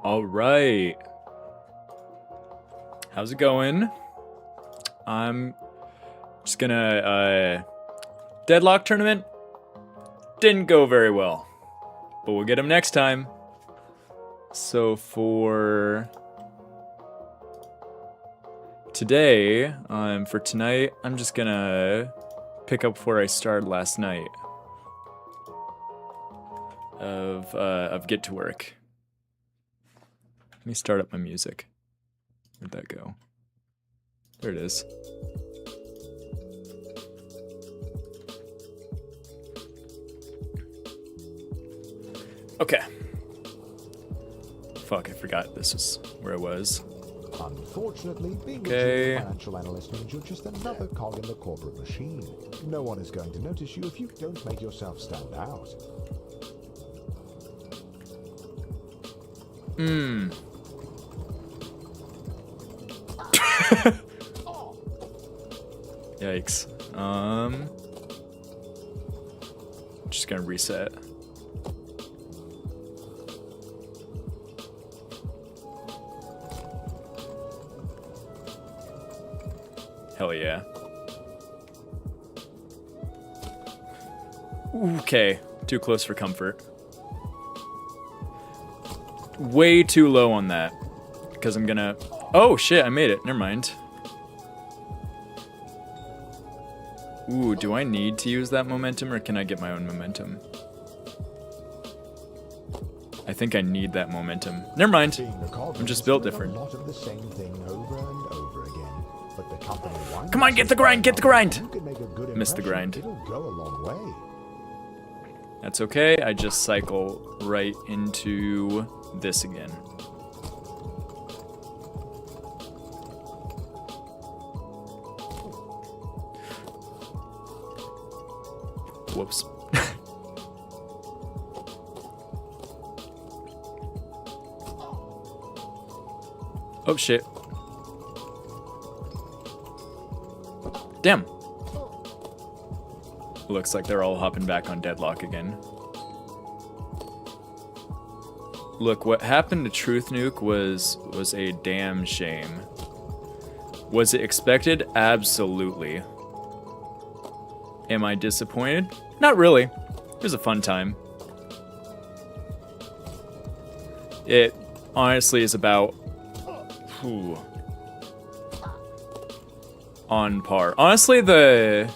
All right. How's it going? I'm just gonna, Deadlock tournament didn't go very well, but we'll get him next time. So for today, for tonight, I'm just gonna pick up where I started last night of Get to Work. Let me start up my music. Where'd that go? There it is. Okay. Fuck, I forgot this is where I was. Unfortunately, being Okay. a financial analyst means you're just another cog in the corporate machine. No one is going to notice you if you don't make yourself stand out. Yikes. Just gonna reset. Hell yeah. Okay, too close for comfort. Way too low on that. Because I'm gonna... Oh shit, I made it. Never mind. Ooh, do I need to use that momentum or can I get my own momentum? I think I need that momentum. Never mind. Being a cog I'm just means built doing different. A lot of the same thing over and over again. But the company wants Come on, get the grind, get the grind! You can make a good Missed the impression, grind. It'll go a long way. That's okay, I just cycle right into this again. Whoops. Oh shit. Damn. Looks like they're all hopping back on Deadlock again. Look, what happened to Truth Nuke was a damn shame. Was it expected? Absolutely. Am I disappointed? Not really. It was a fun time. It honestly is about on par. Honestly, the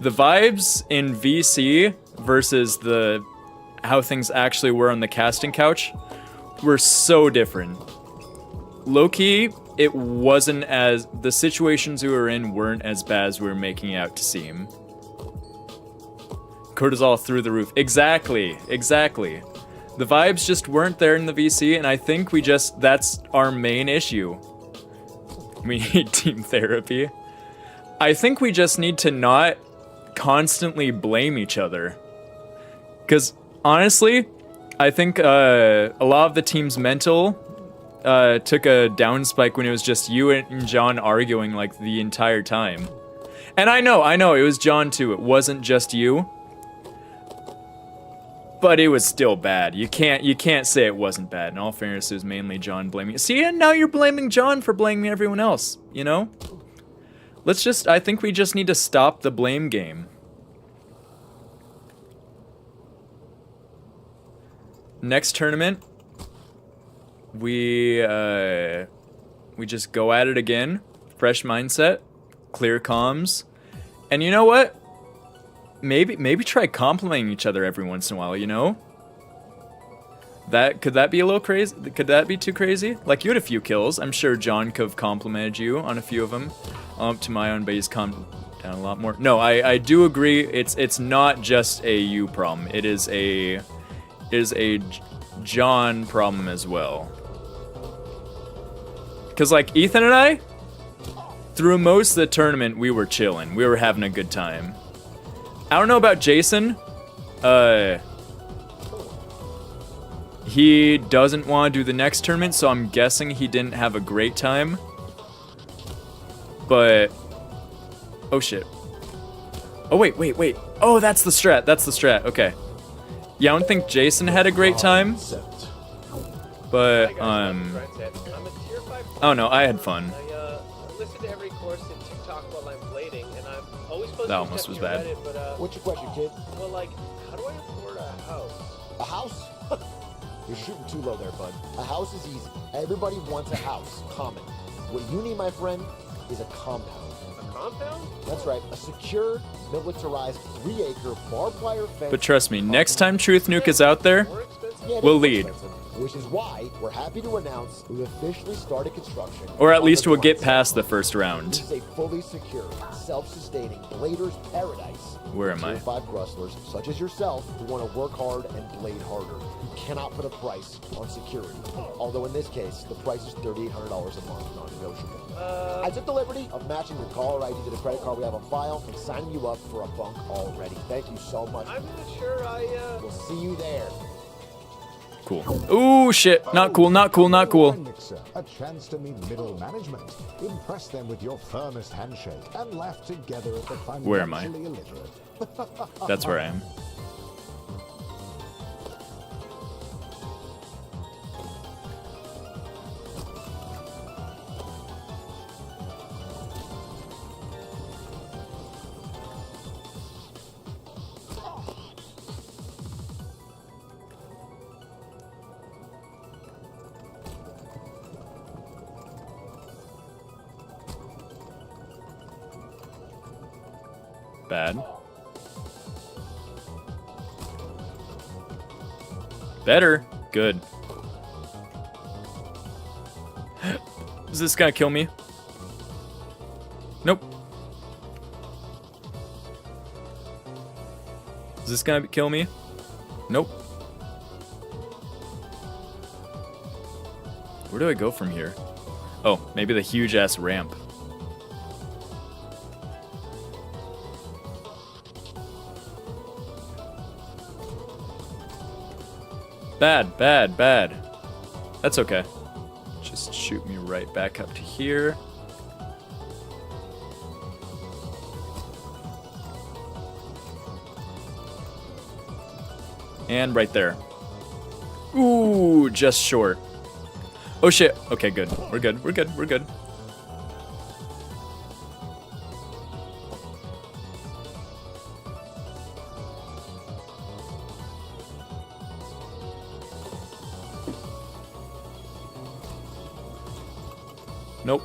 vibes in VC versus the how things actually were on the casting couch were so different. Low-key, it wasn't as... The situations we were in weren't as bad as we were making it out to seem. Cortisol through the roof. Exactly, exactly. The vibes just weren't there in the VC, and I think we just... That's our main issue. We need team therapy. I think we just need to not constantly blame each other. Because, honestly, I think a lot of the team's mental took a down spike when it was just you and John arguing like the entire time. And I know, it was John too. It wasn't just you. But it was still bad. You can't say it wasn't bad. In all fairness, it was mainly John blaming. See, and now you're blaming John for blaming everyone else, you know? I think we just need to stop the blame game. Next tournament, we just go at it again. Fresh mindset, clear comms. And you know what? Maybe try complimenting each other every once in a while, you know? Could that be a little crazy? Could that be too crazy? Like, you had a few kills. I'm sure John could have complimented you on a few of them. Up to my own, but he's calmed down a lot more. No, I do agree. It's not just a you problem. It is a John problem as well. Because, like, Ethan and I, through most of the tournament, we were chilling. We were having a good time. I don't know about Jason. He doesn't want to do the next tournament, so I'm guessing he didn't have a great time. But... Oh, shit. Oh, wait. Oh, that's the strat. Okay. Yeah, I don't think Jason had a great time. But, Hi guys, I'm a tier 5 oh no, I had fun. I listen to every course in TikTok while I'm blading, and I'm always posting That almost stuff was to your bad. Reddit, but, What's your question, kid? well, like, how do I afford a house? A house? You're shooting too low there, bud. A house is easy. Everybody wants a house. Common. What you need, my friend, is a compound. A compound? That's right. A secure, militarized, 3-acre barbed wire fence. But trust me, next time Truth Nuke is out there, More expensive? Yeah, it we'll is more lead. expensive, which is why we're happy to announce we've officially started construction. or at on least the we'll get Bronx past the Zone. first round. This is a fully secure, self-sustaining blader's paradise. Where am I? Tier 5 grustlers, such as yourself, who want to work hard and blade harder. You cannot put a price on security. Although in this case, the price is $3,800 a month, non-negotiable. I took the liberty of matching your caller ID to the credit card we have on file and signing you up for a bunk already. Thank you so much. I'm not sure We'll see you there. Cool. Ooh, shit. Not cool, not cool, not cool. Mixer, a chance to meet middle management. Impress them with your firmest handshake and laugh together at the financially Where am I? illiterate. That's where I am. Bad. Better. Good. Is this gonna kill me? Nope. Is this gonna kill me? Nope. Where do I go from here? Oh, maybe the huge ass ramp. Bad, bad, bad. That's okay. Just shoot me right back up to here. And right there. Ooh, just short. Oh shit. Okay, good. We're good. We're good. We're good. Nope.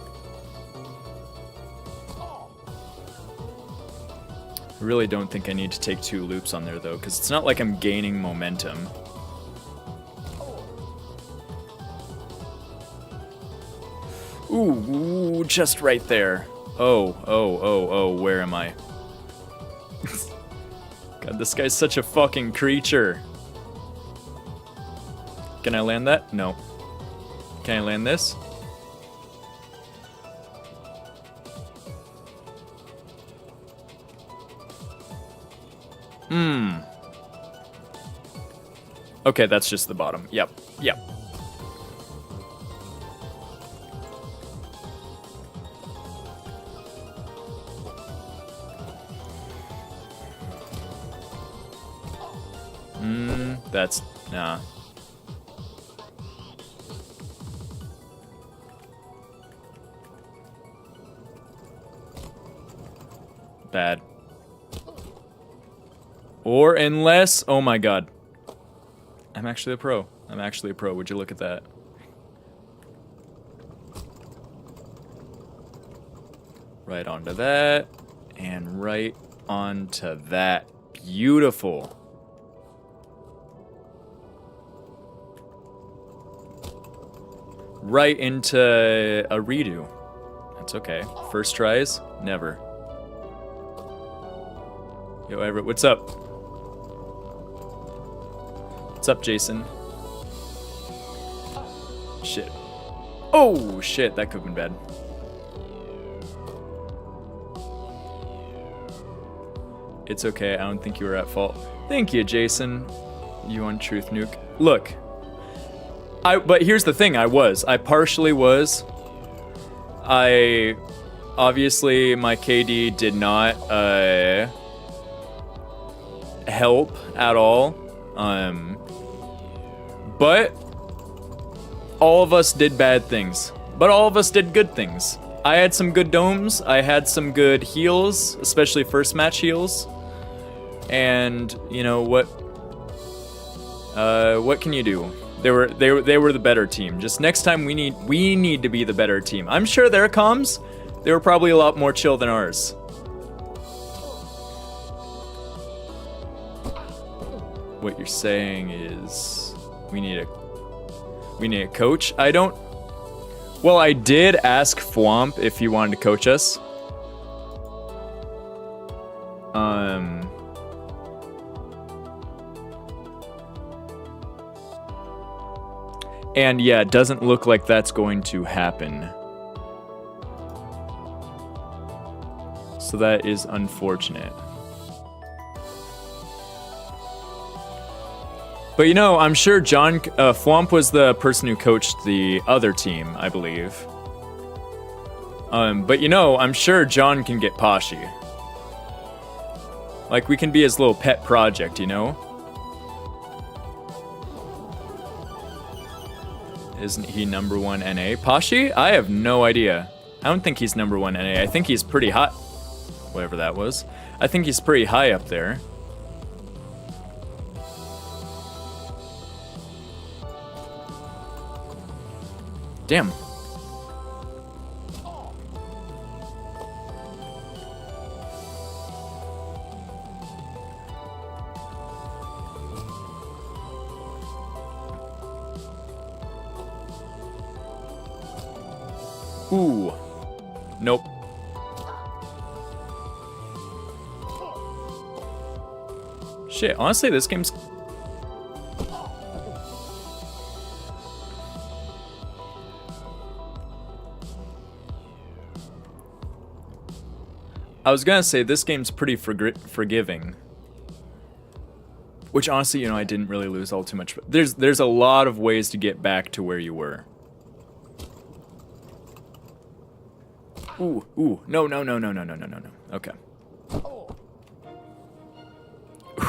I really don't think I need to take 2 loops on there though, because it's not like I'm gaining momentum. Ooh, just right there. Oh, where am I? God, this guy's such a fucking creature. Can I land that? No. Can I land this? Okay, that's just the bottom. Yep. That's... nah. Bad. Or unless... oh my god. I'm actually a pro. I'm actually a pro. Would you look at that? Right onto that. And right onto that. Beautiful. Right into a redo. That's okay. First tries? Never. Yo, Everett, what's up? What's up, Jason? Shit. Oh, shit, that could have been bad. It's okay, I don't think you were at fault. Thank you, Jason. You on Truth Nuke. Look. But here's the thing, I partially was. Obviously, my KD did not, help at all. But all of us did bad things, but all of us did good things. I had some good domes. I had some good heals, especially first match heals. And you know what? What can you do? They were the better team. Just next time we need to be the better team. I'm sure their comms, they were probably a lot more chill than ours. What you're saying is we need a coach. Well, I did ask Fwomp if he wanted to coach us. And yeah, it doesn't look like that's going to happen. So that is unfortunate. But you know, I'm sure Fwomp was the person who coached the other team, I believe. But you know, I'm sure John can get Pashi. Like, we can be his little pet project, you know? Isn't he number 1 NA? Pashi? I have no idea. I don't think he's number 1 NA. I think he's pretty hot. Whatever that was. I think he's pretty high up there. Damn. Ooh. Nope. Shit, honestly, this game's... I was gonna say, this game's pretty forgiving. Which, honestly, you know, I didn't really lose all too much. But there's a lot of ways to get back to where you were. Ooh, ooh. No. Okay.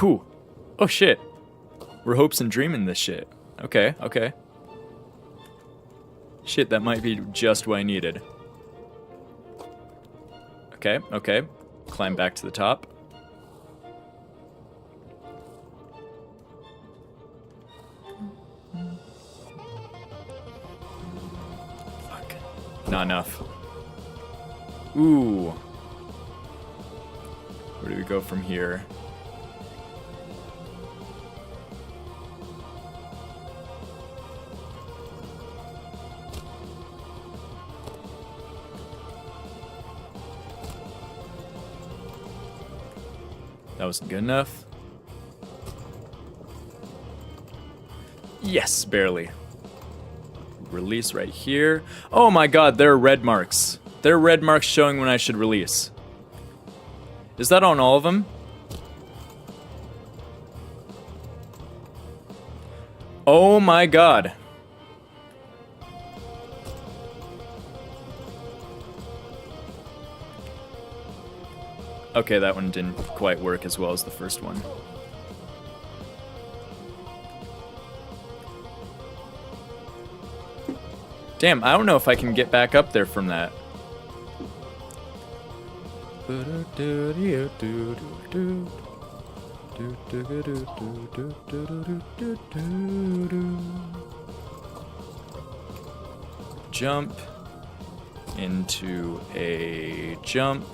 Ooh. Oh, shit. We're hopes and dreaming this shit. Okay. Shit, that might be just what I needed. Okay. Climb back to the top. Fuck. Not enough. Ooh. Where do we go from here? That wasn't good enough. Yes, barely. Release right here. Oh my god, there are red marks. There are red marks showing when I should release. Is that on all of them? Oh my god. Okay, that one didn't quite work as well as the first one. Damn, I don't know if I can get back up there from that. Jump into a jump.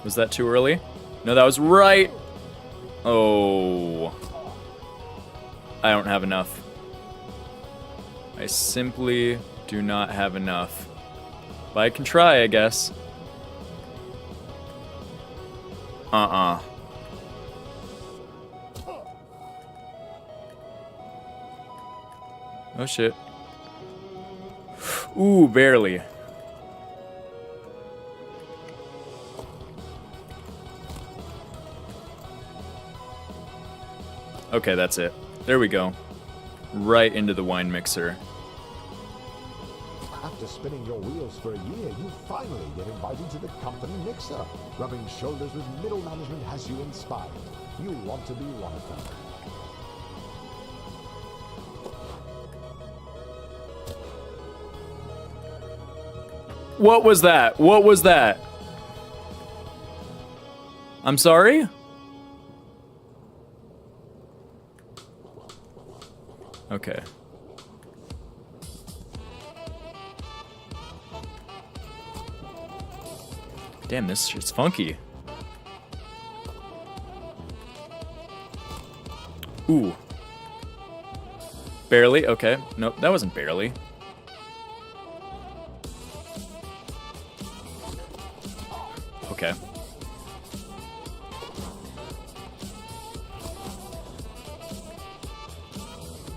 Was that too early? No, that was right. Oh. I don't have enough. I simply do not have enough. But I can try, I guess. Oh shit. Ooh, barely. Okay, that's it. There we go. Right into the wine mixer. After After spinning your wheels for a year, you finally get invited to the company mixer. Rubbing shoulders with middle management has you inspired. You want to be one of them. What was that? What was that? I'm sorry? Okay. Damn, this shit's funky. Ooh. Barely? Okay. Nope, that wasn't barely. Okay.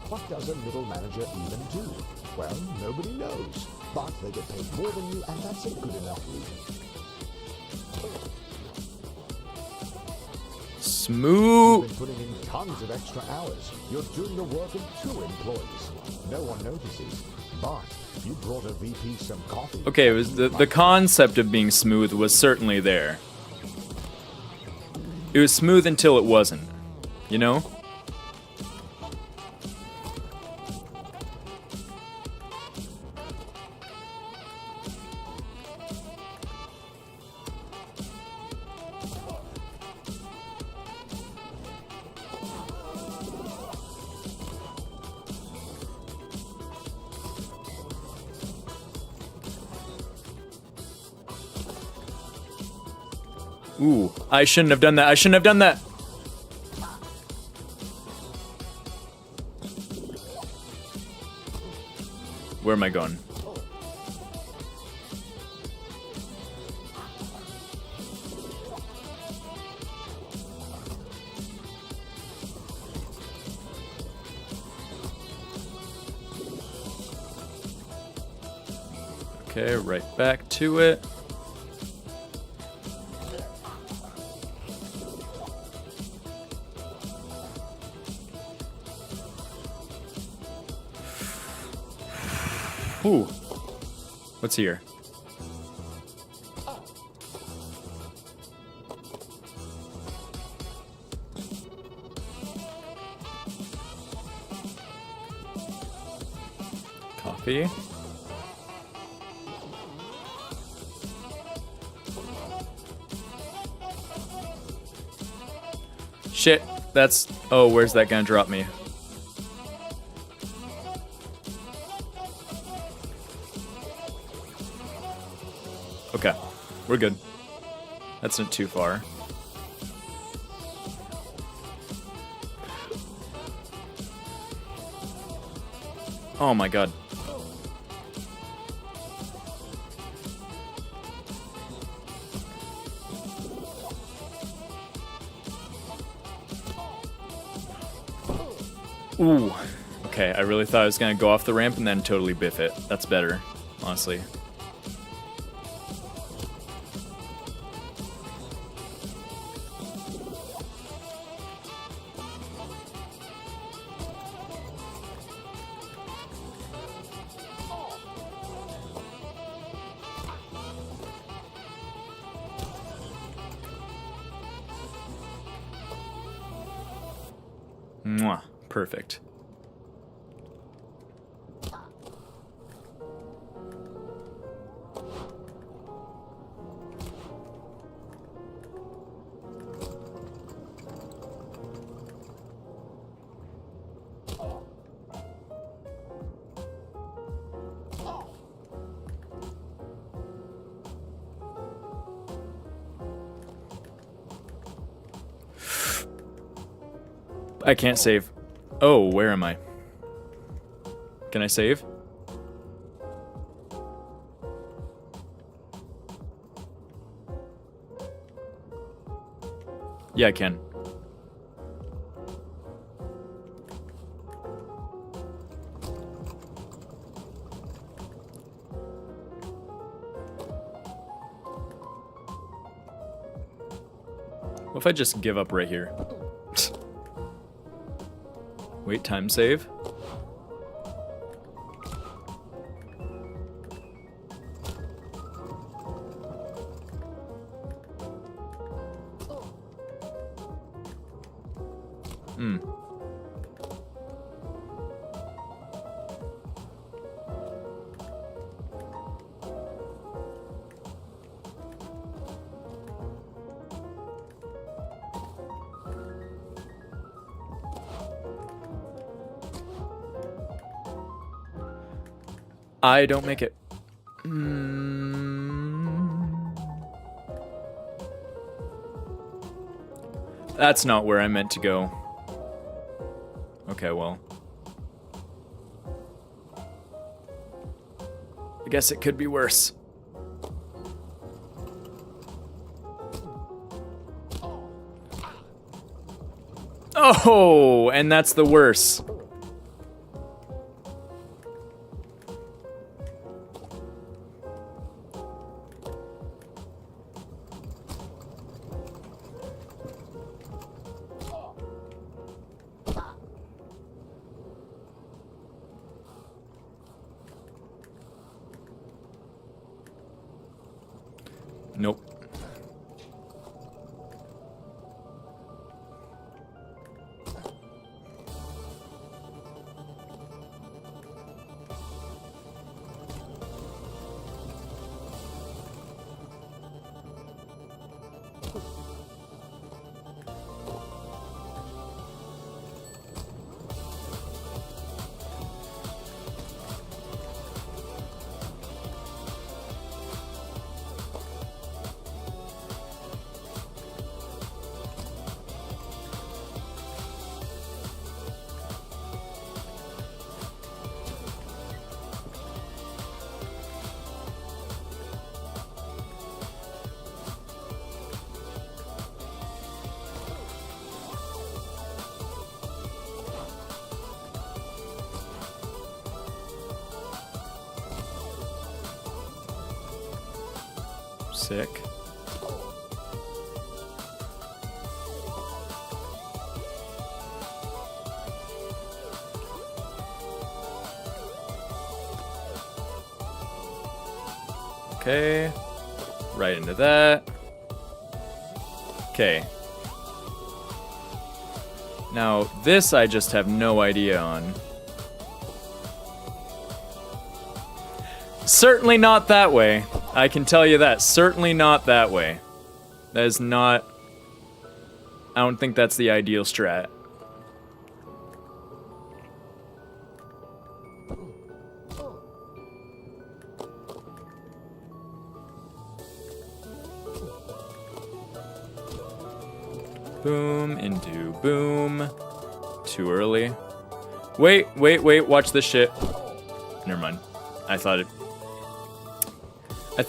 What does a middle manager even do? Well, nobody knows. But they get paid more than you, and that's a good enough reason. Smooth. You've been putting in tons of extra hours. You're doing the work of 2 employees. No one notices. But you brought a VP some coffee. Okay, it was the concept of being smooth was certainly there. It was smooth until it wasn't. You know? Ooh, I shouldn't have done that. I shouldn't have done that. Where am I going? Okay, right back to it. Ooh. What's here? Coffee. Shit, that's... Oh, where's that gonna drop me? Okay, we're good. That's not too far. Oh my god. Ooh. Okay, I really thought I was gonna go off the ramp and then totally biff it. That's better, honestly. Mwah. Perfect. I can't save. Oh, where am I? Can I save? Yeah, I can. What if I just give up right here? Wait, time save. I don't make it. That's not where I meant to go. Okay, well. I guess it could be worse. Oh, and that's the worst. Nope. Sick. Okay. Right into that. Okay. Now, this I just have no idea on. Certainly not that way. I can tell you that. Certainly not that way. That is not... I don't think that's the ideal strat. Boom into boom. Too early. Wait, wait, wait. Watch this shit. Never mind. I thought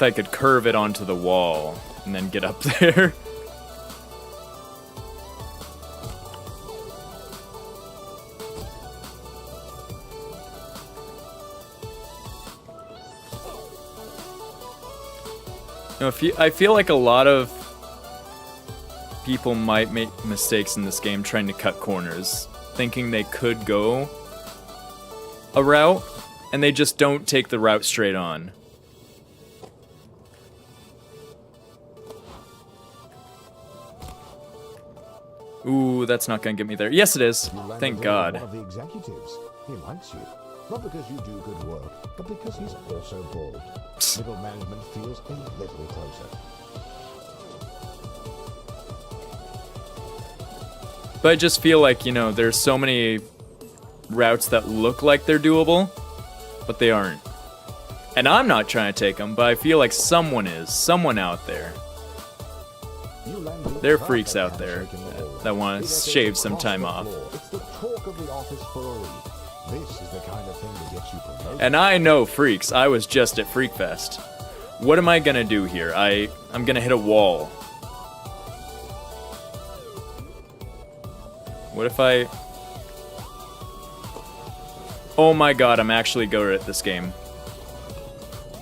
I could curve it onto the wall and then get up there. No, I feel like a lot of people might make mistakes in this game trying to cut corners, thinking they could go a route, and they just don't take the route straight on. Ooh, that's not gonna get me there. Yes, it is. Thank God. One of the executives. He likes you. Not because you do good work, but because he's also bald. Middle management feels a little closer. But I just feel like, you know, there's so many routes that look like they're doable, but they aren't. And I'm not trying to take them, but I feel like someone is. Someone out there. There are freaks out there that want to shave some time off. It's the talk of the office for a week. This is the kind of thing that gets you promoted. And I know freaks. I was just at Freakfest. What am I gonna do here? I'm gonna hit a wall. What if I... Oh my god, I'm actually good at this game.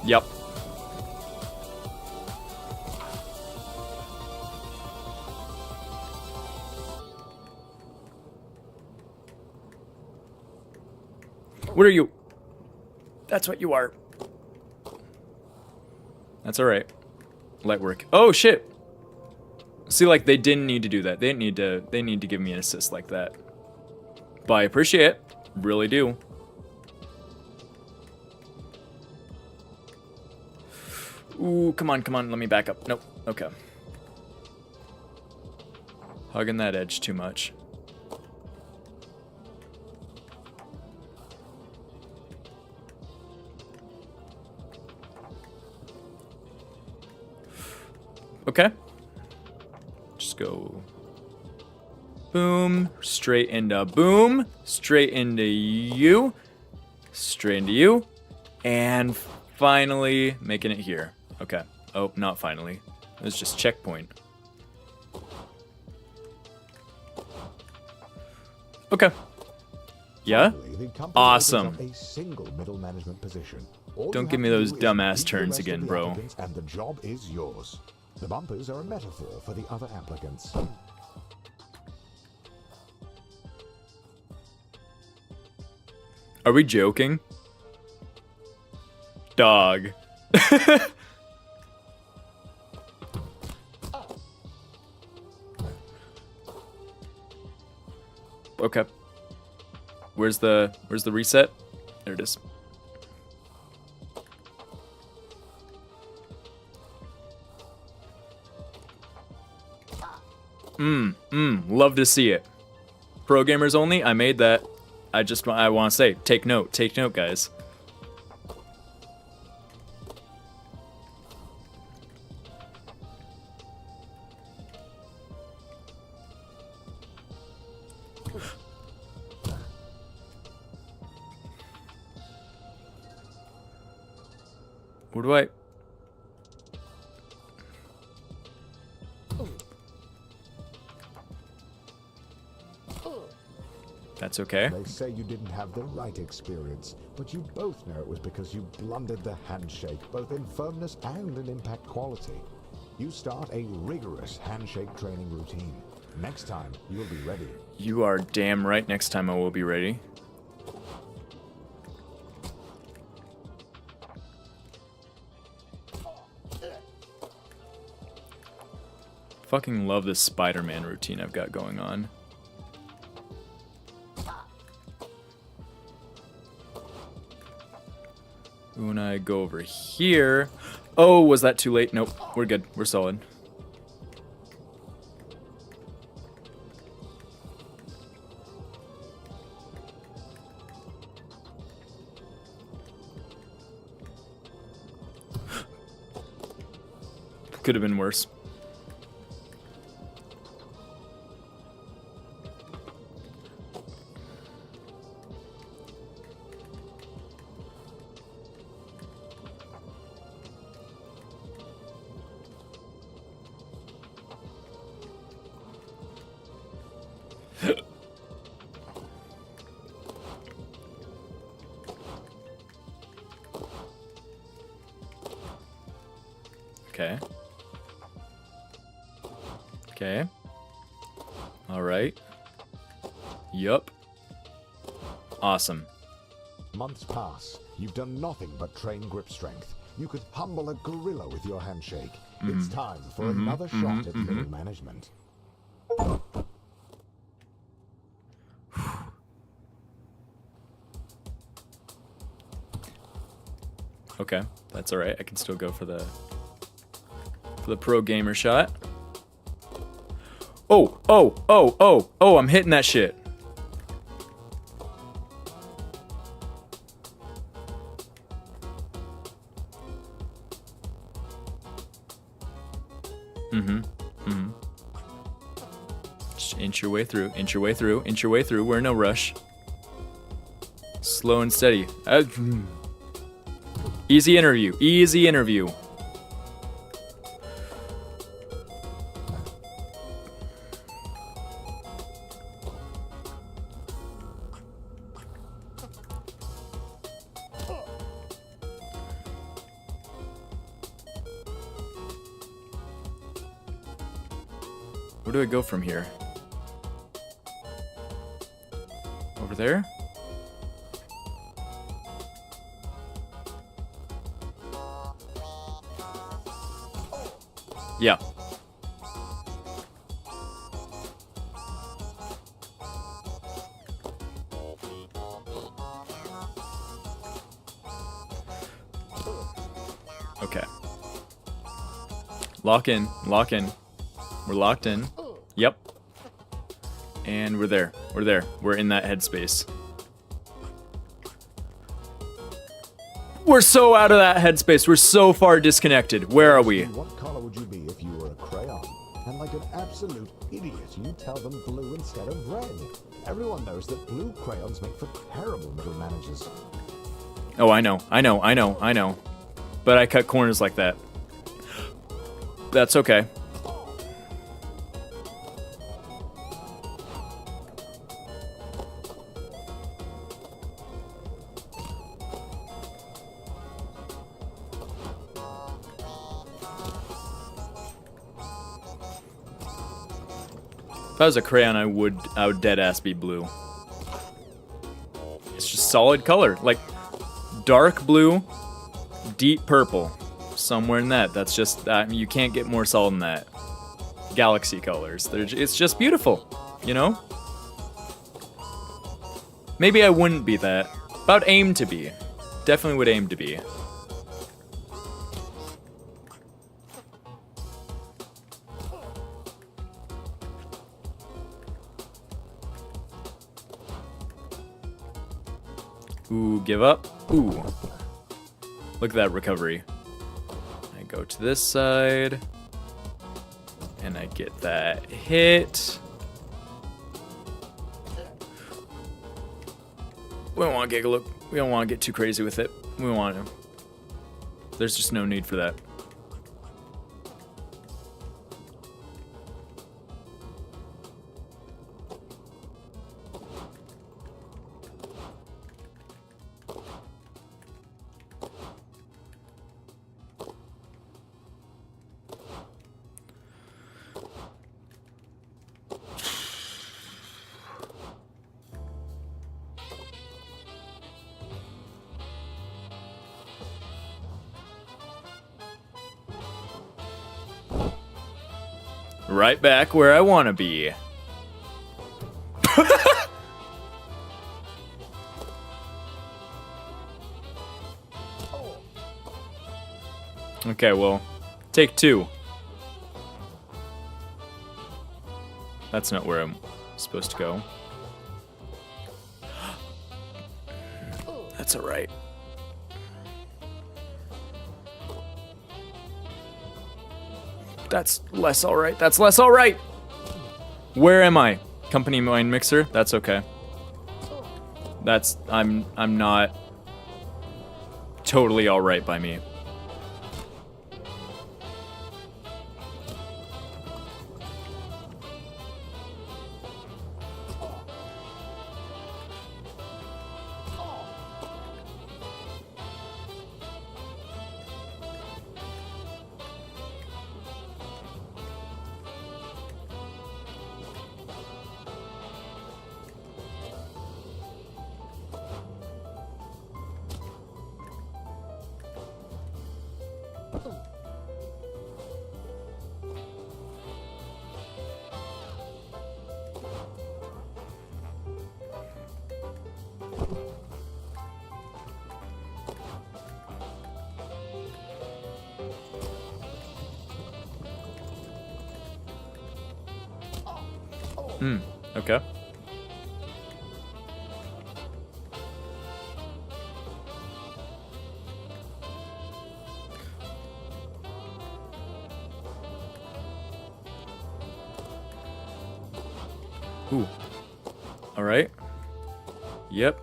Yup. What are you? That's what you are. That's alright. Light work. Oh shit! See, like, they didn't need to do that. They need to give me an assist like that. But I appreciate it. Really do. Ooh, come on, come on. Let me back up. Nope. Okay. Hugging that edge too much. Okay. Just go. Boom. Straight into boom. Straight into you. Straight into you. And finally making it here. Okay. Oh, not finally. It was just checkpoint. Okay. Yeah? Finally, the company Awesome. opens up a single middle management position. All Don't you give have me to those do is dumbass beat the turns rest of again, the bro. applicants, and the job is yours. The bumpers are a metaphor for the other applicants. Are we joking? Dog. Okay. Where's the reset? There it is. Love to see it. Pro gamers only. I made that. I want to say, take note, guys. Where do I? That's okay. They say you didn't have the right experience, but you both know it was because you blundered the handshake, both in firmness and in impact quality. You start a rigorous handshake training routine. Next time, you'll be ready. You are damn right. Next time I will be ready. Fucking love this Spider-Man routine I've got going on. When I go over here... Oh, was that too late? Nope, we're good. We're solid. Could have been worse. Okay. Okay. All right. Yup. Awesome. Months pass. You've done nothing but train grip strength. You could humble a gorilla with your handshake. It's time for another shot at middle management. Okay, that's all right. I can still go for the pro gamer shot. Oh, oh, oh, oh, oh, I'm hitting that shit. Just inch your way through, inch your way through, inch your way through. We're in no rush. Slow and steady. Easy interview, easy interview. Where do I go from here? Over there? Yeah. Okay. Lock in, lock in. We're locked in. Yep. And we're there. We're there. We're in that headspace. We're so out of that headspace. We're so far disconnected. Where are we? What color would you be if you were a crayon? And like an absolute idiot, you tell them blue instead of red. Everyone knows that blue crayons make for terrible middle managers. Oh, I know. But I cut corners like that. That's okay. If I was a crayon, I would dead ass be blue. It's just solid color, like dark blue, deep purple, somewhere in that. That's just you can't get more solid than that. Galaxy colors. It's just beautiful, you know. Maybe I wouldn't be that, but I'd aim to be. Definitely would aim to be. Ooh, give up. Ooh. Look at that recovery. I go to this side. And I get that hit. We don't want to we don't want to get too crazy with it. We don't want to. There's just no need for that. Right back where I want to be. Okay, well, take two. That's not where I'm supposed to go. That's alright. That's less alright. That's less alright! Where am I? Company Mind Mixer? That's okay. I'm not totally alright by me. Okay. Ooh. All right. Yep.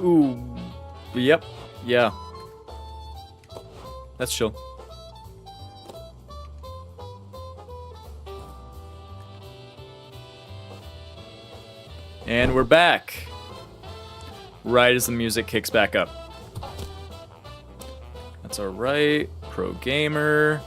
Ooh. Yep. Yeah. That's chill. And we're back. Right as the music kicks back up. That's alright. Pro gamer.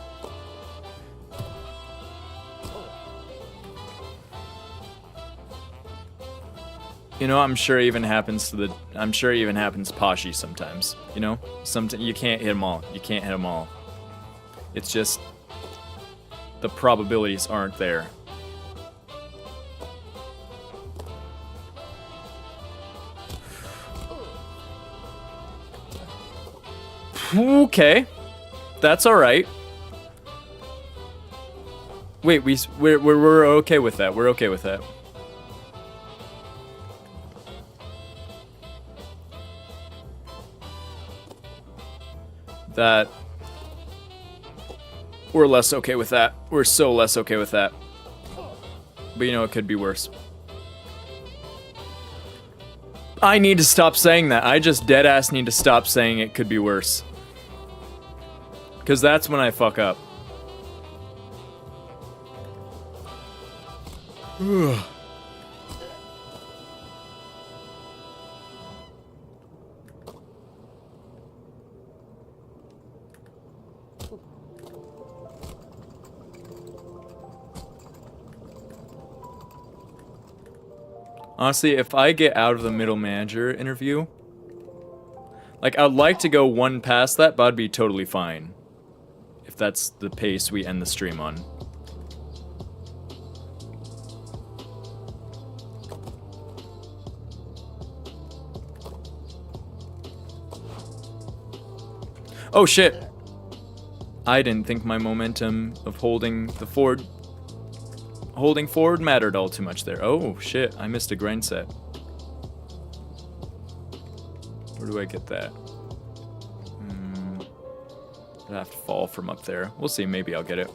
You know, I'm sure it even happens to Pashy sometimes. You know? Sometimes you can't hit them all. You can't hit them all. It's just the probabilities aren't there. Okay, that's all right. Wait, we're okay with that. We're okay with that. That... We're less okay with that. We're so less okay with that. But you know, it could be worse. I need to stop saying that. I just deadass need to stop saying it could be worse. Because that's when I fuck up. Ugh. Honestly, if I get out of the middle manager interview, like, I'd like to go one past that, but I'd be totally fine. If that's the pace we end the stream on. Oh shit! I didn't think my momentum of holding forward mattered all too much there. Oh shit, I missed a grind set. Where do I get that? I'd have to fall from up there. We'll see, maybe I'll get it.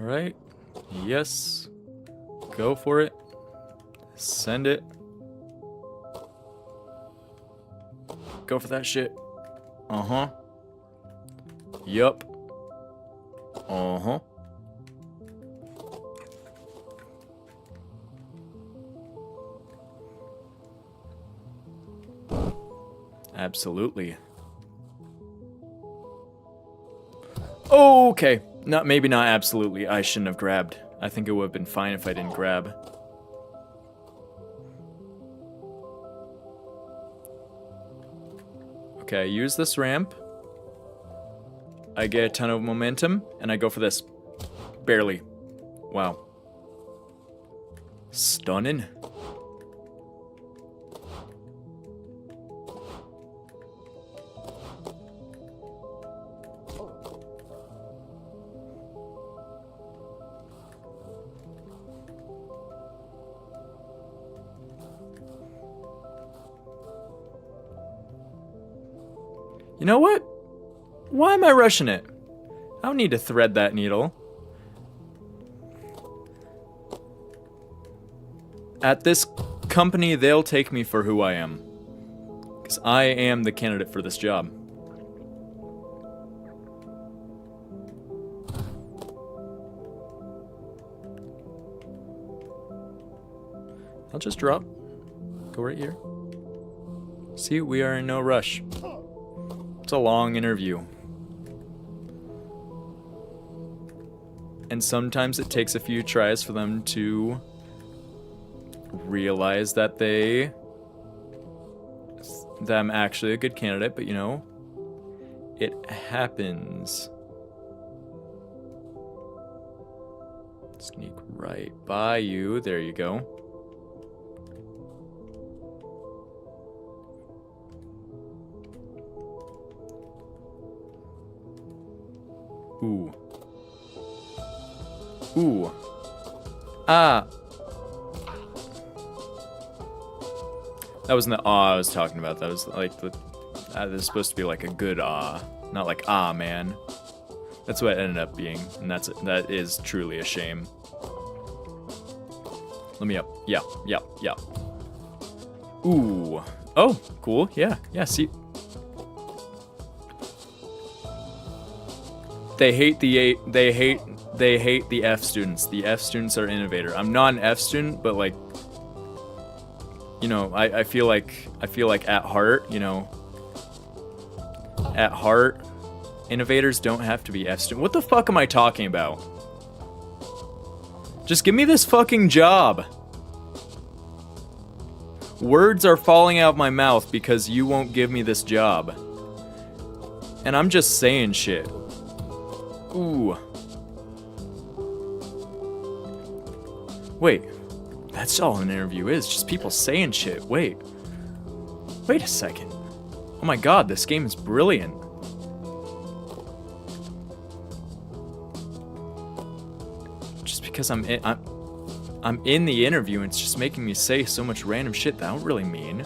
Alright. Yes. Go for it. Send it. Go for that shit. Uh-huh. Yup. Uh-huh. Absolutely. Okay. Maybe not absolutely. I shouldn't have grabbed. I think it would have been fine if I didn't grab. Okay, I use this ramp. I get a ton of momentum, and I go for this. Barely. Wow. Stunning. You know what? Why am I rushing it? I don't need to thread that needle. At this company, they'll take me for who I am. Because I am the candidate for this job. I'll just drop. Go right here. See, we are in no rush. It's a long interview. And sometimes it takes a few tries for them to realize that I'm actually a good candidate, but you know, it happens. Sneak right by you. There you go. Ooh. Ooh. Ah. That wasn't the awe I was talking about. That was like the... that is supposed to be like a good awe. Not like, ah, man. That's what it ended up being. And that is truly a shame. Let me up. Yeah, yeah, yeah. Ooh. Oh, cool. Yeah, yeah, see... They hate the F students. The F students are innovator. I'm not an F student, but like you know, I feel like at heart, you know, at heart, innovators don't have to be F-student. What the fuck am I talking about? Just give me this fucking job. Words are falling out of my mouth because you won't give me this job. And I'm just saying shit. Ooh. Wait. That's all an interview is. Just people saying shit. Wait. Wait a second. Oh my god, this game is brilliant. Just because I'm in the interview and it's just making me say so much random shit that I don't really mean.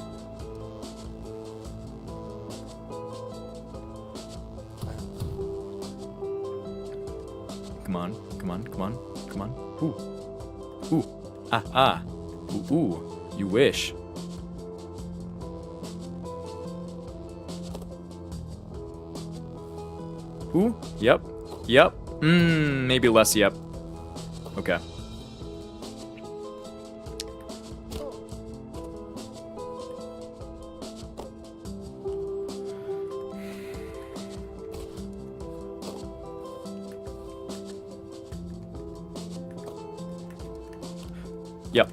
Come on, come on, come on, come on. Ooh. Ooh. Ah, ah. Ooh, ooh. You wish. Ooh. Yep. Yep. Maybe less yep. Okay. Yep.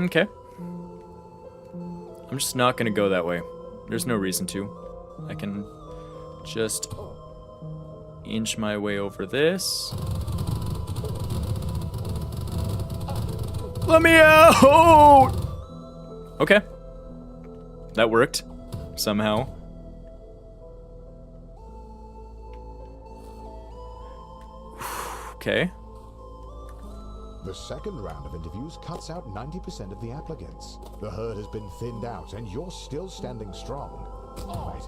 Okay. I'm just not gonna go that way. There's no reason to. I can just inch my way over this. Let me out! Okay. That worked. Somehow. Okay. The second round of interviews cuts out 90% of the applicants. The herd has been thinned out, and you're still standing strong. Right.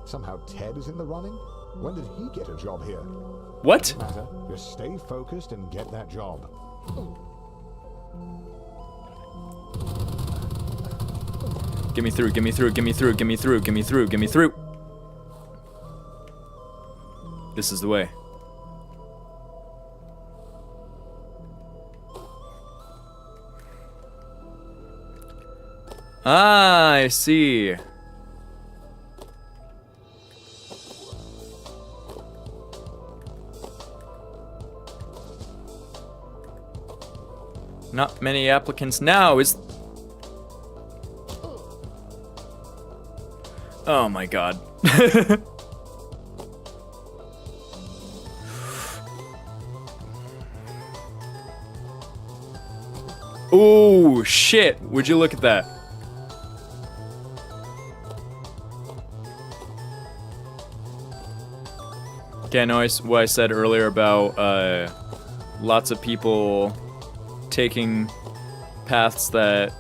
Somehow Ted is in the running? When did he get a job here? What? No matter. Just stay focused and get that job. Get me through, get me through, get me through, get me through, get me through, get me through. This is the way. Ah, I see. Not many applicants now, is... Oh my god. Oh, shit. Would you look at that? Okay, I know what I said earlier about lots of people taking paths that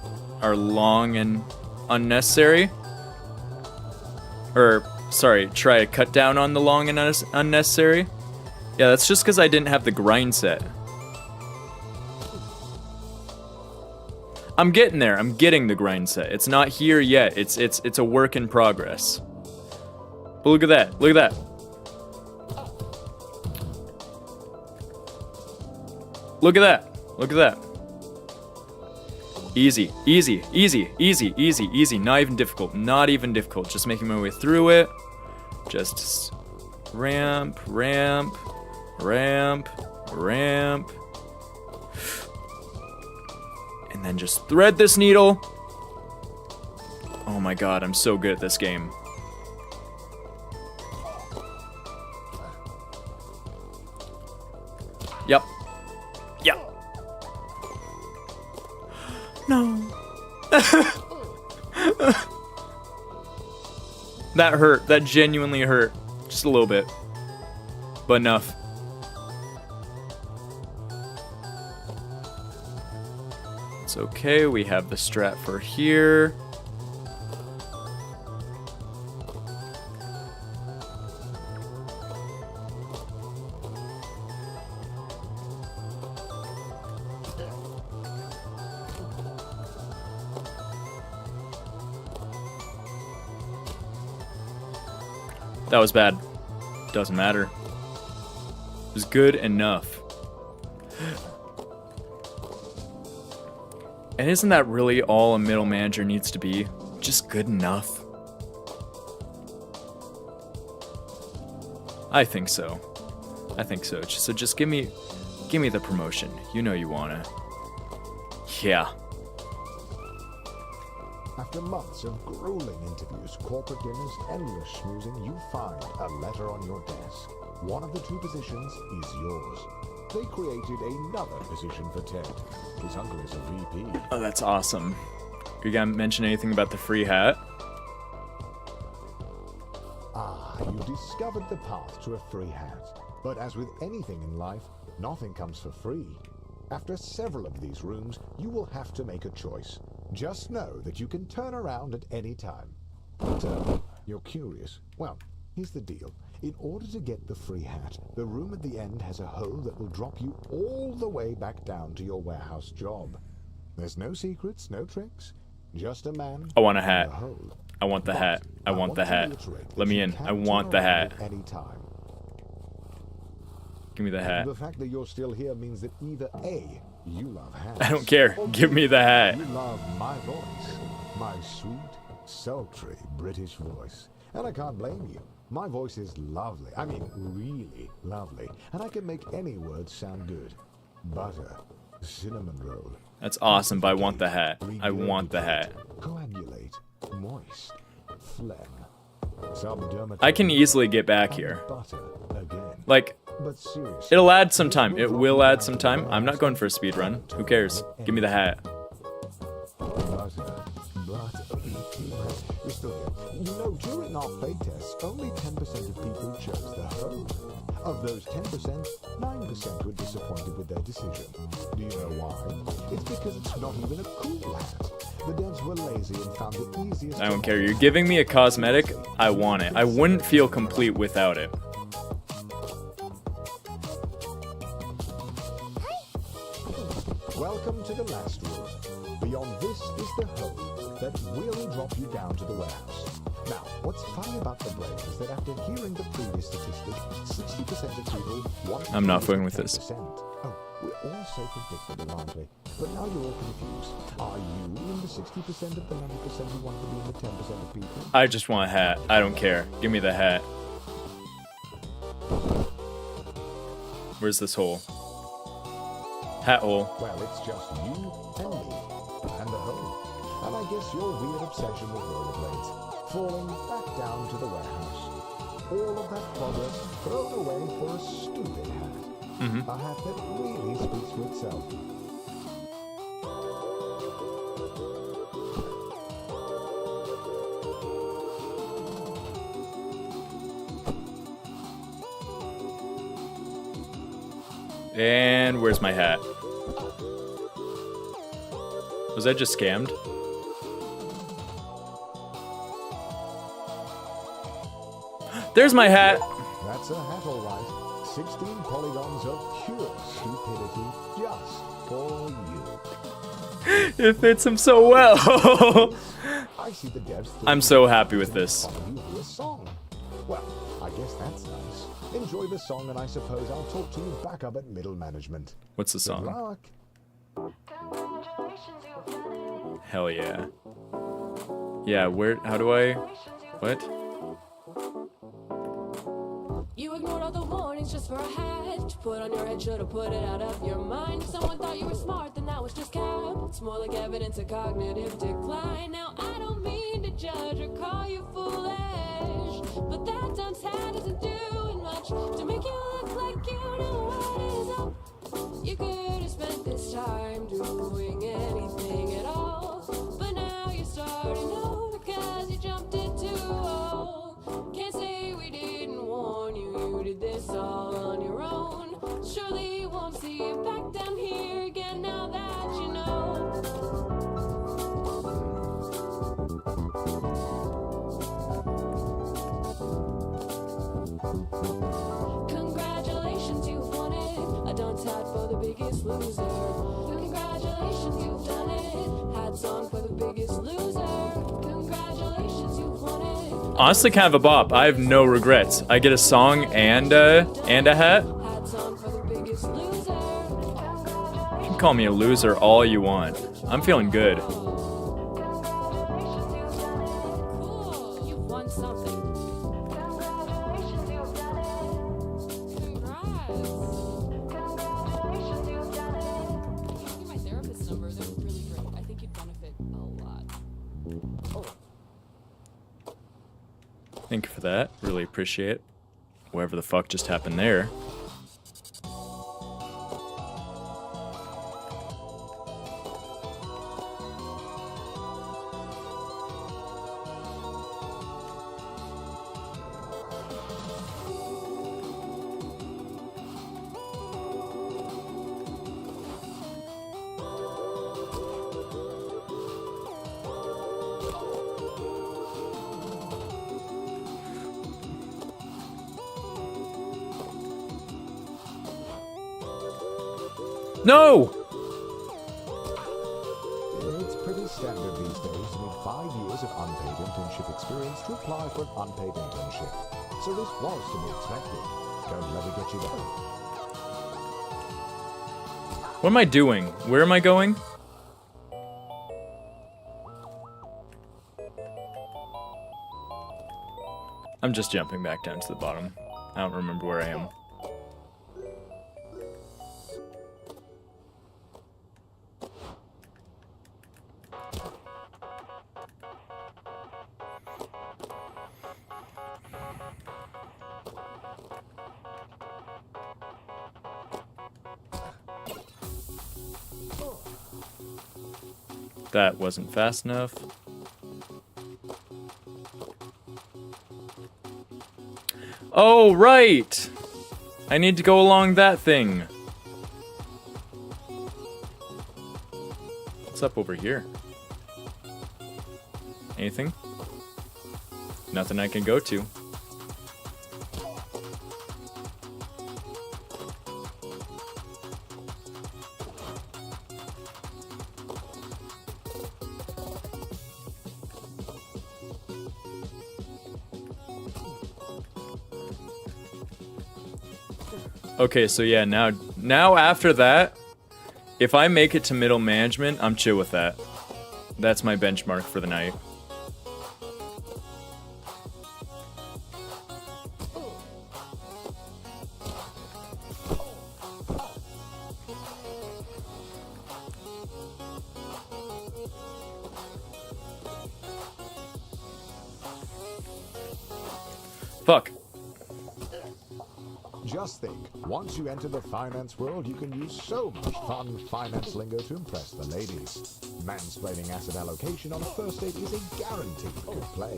are long and unnecessary. Or, sorry, try to cut down on the long and unnecessary. Yeah, that's just because I didn't have the grind set. I'm getting there. I'm getting the grind set. It's not here yet. It's a work in progress. But look at that. Look at that. Look at that. Look at that. Easy, easy, easy, easy, easy, easy. Not even difficult. Not even difficult. Just making my way through it. Just ramp, ramp, ramp, ramp. And then just thread this needle. Oh my god, I'm so good at this game. Yep. Yep. No. That hurt. That genuinely hurt. Just a little bit. But enough. It's okay. We have the strat for here. That was bad. Doesn't matter. It was good enough. And isn't that really all a middle manager needs to be? Just good enough? I think so. I think so. So just give me the promotion. You know you wanna. Yeah. After months of grueling interviews, corporate dinners, endless schmoozing, you find a letter on your desk. One of the two positions is yours. They created another position for Ted. His uncle is a VP. Oh, that's awesome. You gonna mention anything about the free hat? Ah, you discovered the path to a free hat. But as with anything in life, nothing comes for free. After several of these rooms, you will have to make a choice. Just know that you can turn around at any time. But, you're curious. Well, here's the deal. In order to get the free hat, the room at the end has a hole that will drop you all the way back down to your warehouse job. There's no secrets, no tricks, just a man. I want a hat. and a hole. I want the But hat. I want the to hat. reiterate that Let me you in. can I want the turn around hat. at any time. Give me the hat. The fact that you're still here means that either A, you love hats. I don't care. or Give B, me the hat. You love my voice. My sweet, sultry British voice. And I can't blame you. My voice is lovely. I mean, really lovely. And I can make any word sound good. Butter, cinnamon roll. That's awesome, but I want the hat. I want the hat. Coagulate, moist, phlegm. Subdermatoid, I can easily get back here. butter again. Like, But seriously. it'll add some time. It will add some time. I'm not going for a speed run. Who cares? Give me the hat. Butter. You're still here. You know, during our play tests, only 10% of people chose the home. Of those 10%, 9% were disappointed with their decision. Do you know why? It's because it's not even a cool hat. The devs were lazy and found it easiest. I don't care. You're giving me a cosmetic. I want it. I wouldn't feel complete without it. Welcome to the last room. Beyond this is the hole that will drop you down to the warehouse. Now, what's funny about the brain is that after hearing the previous statistic, 60% of people want I'm not to fucking use with this. 10%. Oh, we're all so predictable, aren't we? But now you're all confused. Are you in the 60% of the 90% who want to be in the 10% of people? I just want a hat. I don't care. Give me the hat. Where's this hole? Hat hole. Well, it's just you and me and the hole. And I guess your weird obsession with rollerblades. Falling back down to the warehouse. All of that progress thrown away for a stupid hat. A hat that really speaks for itself. And where's my hat? Was I just scammed? There's my hat. That's a hat, all right. 16 polygons of pure stupidity just for you. It fits him so well. I see the devs. I'm so happy with this. A song. Well, I guess that's nice. Enjoy the song, and I suppose I'll talk to you back up at middle management. What's the Good song? luck. Hell yeah. Yeah, where, how do I, what? You ignored all the warnings just for a hat to put on your head. Should've put it out of your mind. If someone thought you were smart, then that was just cap. It's more like evidence of cognitive decline. Now I don't mean to judge or call you foolish, but that dunce hat isn't doing much to make you look like you know what is up. You could have spent this time doing anything at all, but now you're starting over 'cause you jumped it too old. Can't say we didn't warn you, you did this all on your own. Surely won't see you back down here again now that you know. Congratulations, you've won it. A dunce hat for the biggest loser. Congratulations, you've done it. Hats on for the biggest loser. Congratulations, you've won it. Honestly, kind of a bop. I have no regrets. I get a song and a hat. Hats on for the biggest loser. You can call me a loser all you want. I'm feeling good. Cool, you won something. Congrats. Give me my therapist's number. They're really great. I think you'd benefit a lot. Thank you for that. Really appreciate whatever the fuck just happened there. No! It's pretty standard these days to need 5 years of unpaid internship experience to apply for an unpaid internship. So this was to be expected. Don't let it get you down. What am I doing? Where am I going? I'm just jumping back down to the bottom. I don't remember where I am. That wasn't fast enough. Oh, right! I need to go along that thing. What's up over here? Anything? Nothing I can go to. Okay, so yeah, now after that, if I make it to middle management, I'm chill with that. That's my benchmark for the night. Fuck. Just think, once you enter the finance world, you can use so much fun finance lingo to impress the ladies. Mansplaining asset allocation on a first date is a guaranteed good play.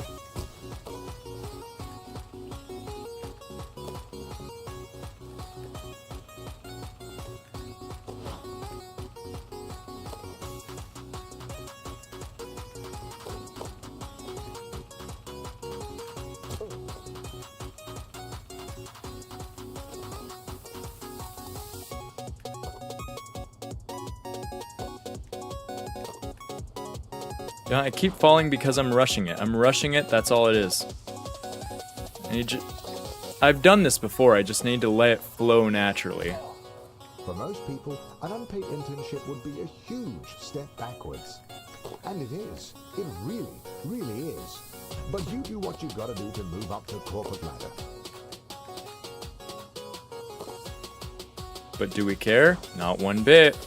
Yeah, I keep falling because I'm rushing it. I'm rushing it, that's all it is. I've done this before, I just need to let it flow naturally. For most people, an unpaid internship would be a huge step backwards. And it is. It really, really is. But you do what you gotta do to move up the corporate ladder. But do we care? Not one bit.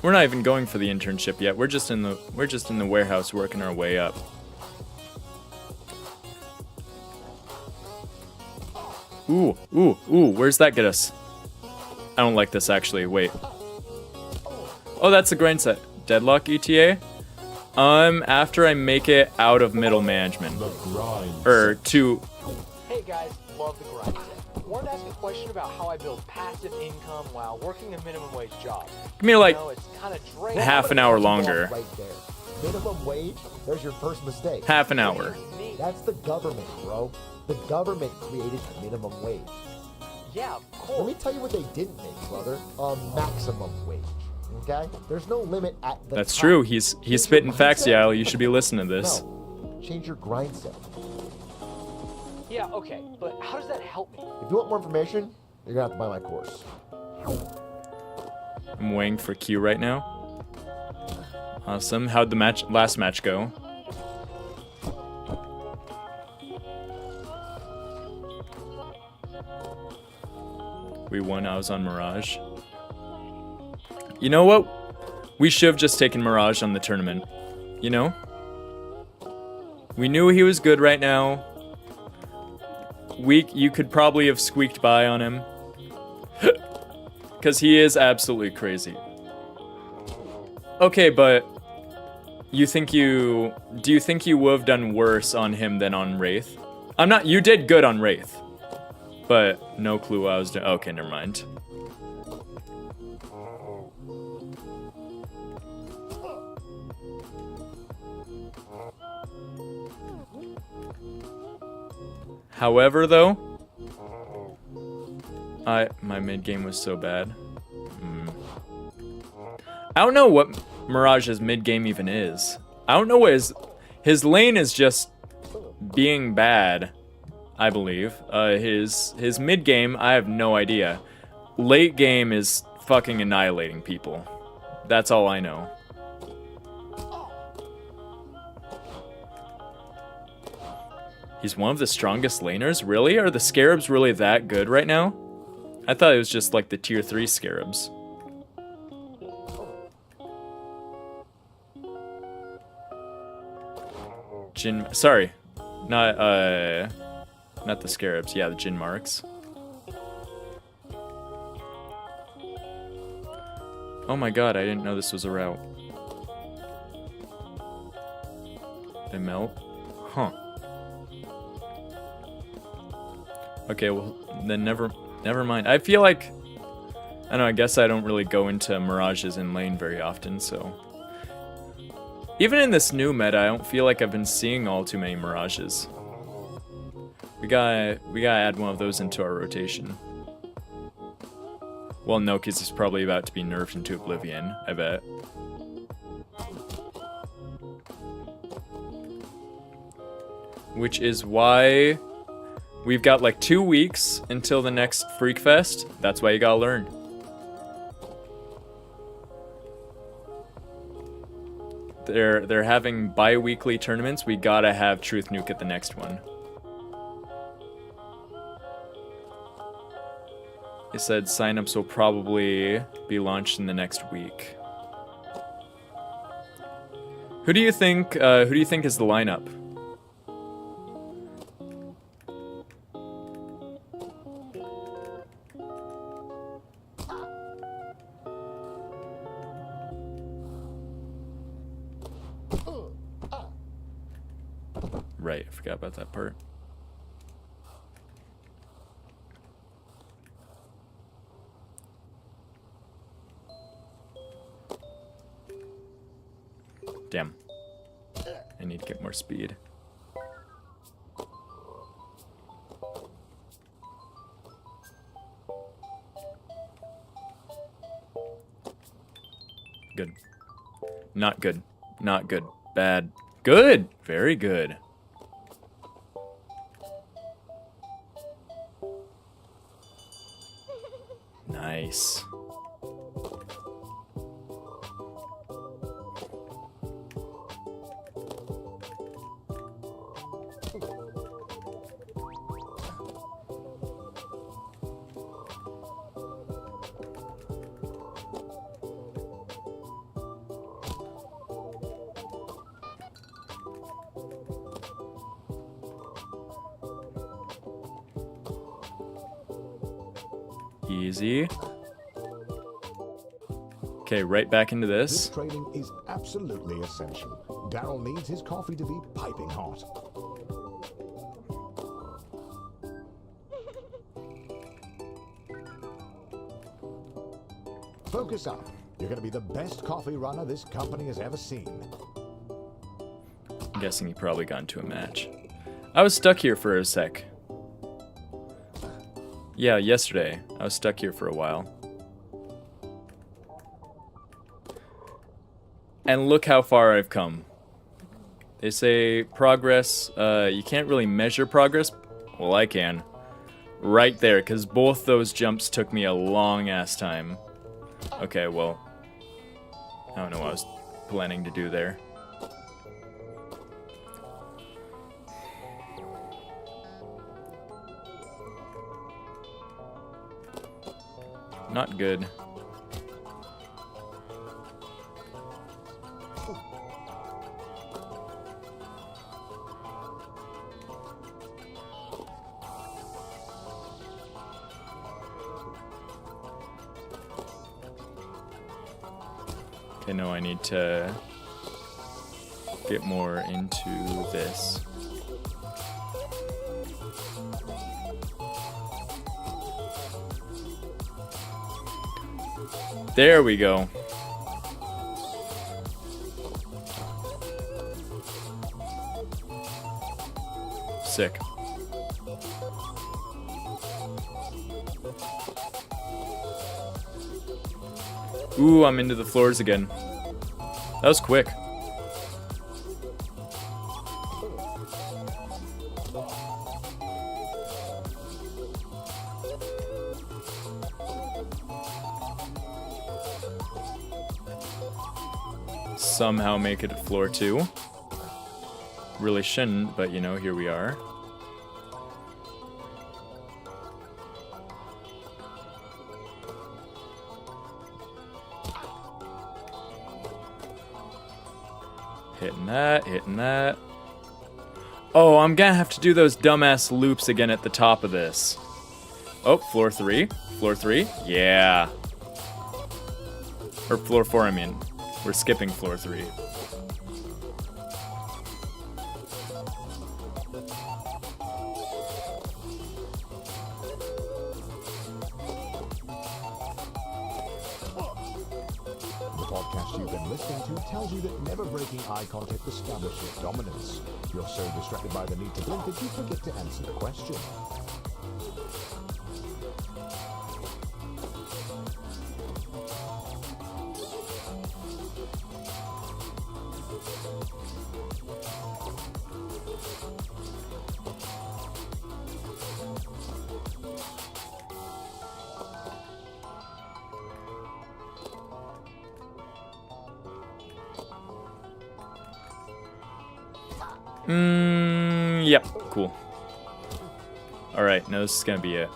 We're not even going for the internship yet. We're just in the warehouse working our way up. Ooh, ooh, ooh, where's that get us? I don't like this actually, wait. Oh, that's the grind set. Deadlock ETA? After I make it out of middle management. Hey guys, love the grind set. Wanted to ask a question about how I build passive income while working a minimum wage job. Give me like it's kind of draining. half an hour longer. Right there. Minimum wage, there's your first mistake. Half an hour. That's the government, bro. The government created the minimum wage. Yeah, of Let course. me tell you what they didn't make, brother. A maximum wage. Okay? There's no limit at the That's top. true. He's spitting facts, mindset. Yael. You should be listening to this. No. Change your grind set. Yeah, okay, but how does that help me? If you want more information, you're gonna have to buy my course. I'm waiting for Q right now. Awesome. How'd the last match go? We won. I was on Mirage. You know what? We should have just taken Mirage on the tournament. You know? We knew he was good right now. You could probably have squeaked by on him. Because he is absolutely crazy. Okay, but do you think you would have done worse on him than on Wraith? You did good on Wraith. But no clue what I was doing. Okay, never mind. However, though, my mid game was so bad. I don't know what Mirage's mid game even is. I don't know what his lane is just being bad, I believe. His mid game, I have no idea. Late game is fucking annihilating people. That's all I know. He's one of the strongest laners? Really? Are the Scarabs really that good right now? I thought it was just like the tier 3 Scarabs. Sorry. Not the Scarabs. Yeah, the Jin Marks. Oh my god, I didn't know this was a route. They melt? Huh. Okay, well, then never mind. I feel like, I don't know, I guess I don't really go into Mirages in lane very often, so. Even in this new meta, I don't feel like I've been seeing all too many Mirages. We gotta add one of those into our rotation. Well, no, because it's probably about to be nerfed into Oblivion, I bet. Which is why we've got like 2 weeks until the next Freak Fest. That's why you gotta learn. They're having bi-weekly tournaments. We gotta have Truth Nuke at the next one. They said signups will probably be launched in the next week. Who do you think is the lineup? Right, I forgot about that part. Damn. I need to get more speed. Good. Not good. Not good. Bad. Good! Very good. Nice. Easy. Okay, right back into This this. training is absolutely essential. Daryl needs his coffee to be piping hot. Focus up. You're going to be the best coffee runner this company has ever seen. I'm guessing he probably got into a match. I was stuck here for a sec. Yeah, yesterday. I was stuck here for a while. And look how far I've come. They say progress, you can't really measure progress. Well, I can. Right there, because both those jumps took me a long-ass time. Okay, well, I don't know what I was planning to do there. Not good. Okay, no, I need to get more into this. There we go. Sick. Ooh, I'm into the floors again. That was quick. Somehow make it to floor 2. Really shouldn't, but you know, here we are. Hitting that, hitting that. Oh, I'm gonna have to do those dumbass loops again at the top of this. Oh, floor 3. Floor 3. Yeah. Or floor 4, I mean. We're skipping floor 3. The podcast you've been listening to tells you that never breaking eye contact establishes dominance. You're so distracted by the need to blink that you forget to answer the question. Yep, cool. Alright, no, this is gonna be it.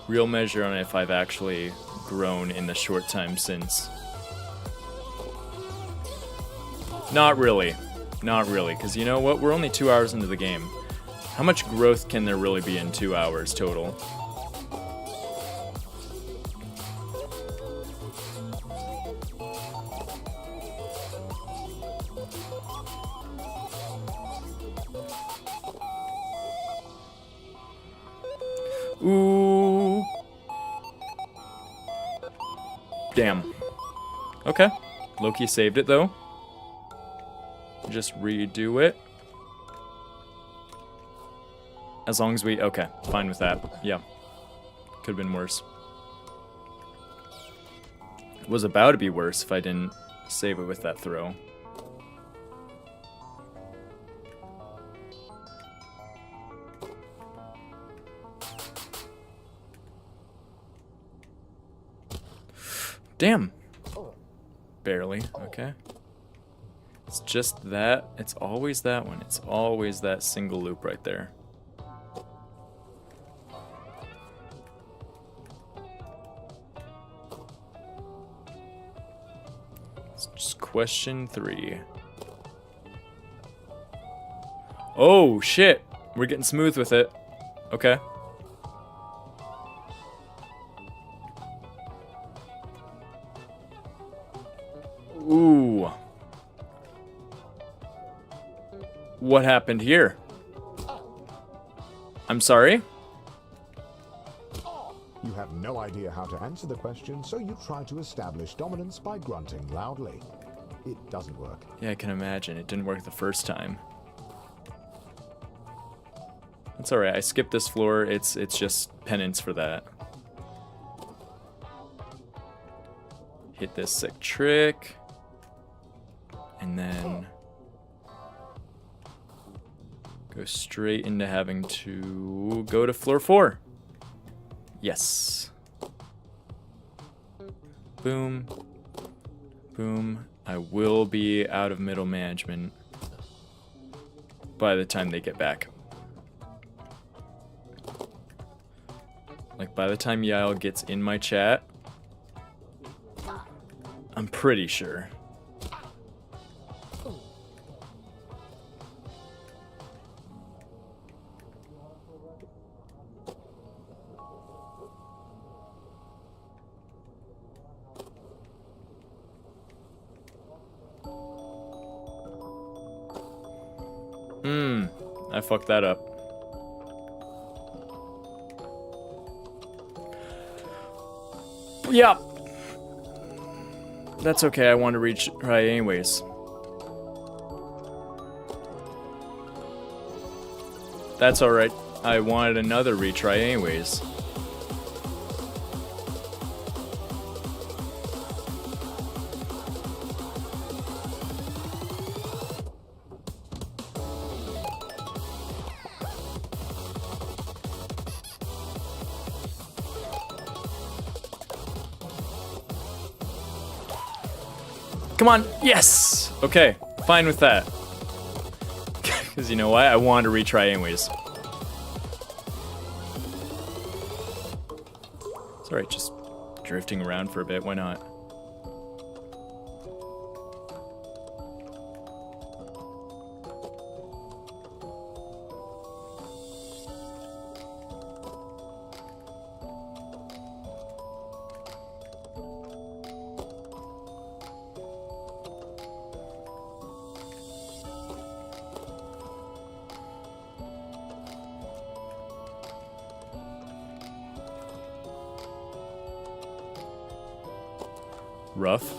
Real measure on if I've actually grown in the short time since. Not really. Not really, because you know what? We're only 2 hours into the game. How much growth can there really be in 2 hours total? Ooh. Damn. Okay. Loki saved it, though. Just redo it. As long as we... Okay, fine with that. Yeah. Could have been worse. It was about to be worse if I didn't save it with that throw. Damn. Barely. Okay. It's just that. It's always that one. It's always that single loop right there. It's just question 3. Oh, shit. We're getting smooth with it. Okay. Ooh. What happened here? I'm sorry? You have no idea how to answer the question, so you try to establish dominance by grunting loudly. It doesn't work. Yeah, I can imagine. It didn't work the first time. That's alright. I skipped this floor. It's just penance for that. hit this sick trick, and then go straight into having to go to floor 4. Yes. Boom. Boom. I will be out of middle management by the time they get back. Like, by the time Yael gets in my chat, I'm pretty sure. I fucked that up. Yeah. That's okay, I want to reach right anyways. That's alright. I wanted another retry anyways. Come on, yes! Okay, fine with that. Because you know what? I wanted to retry anyways. It's alright, just drifting around for a bit, why not? Rough.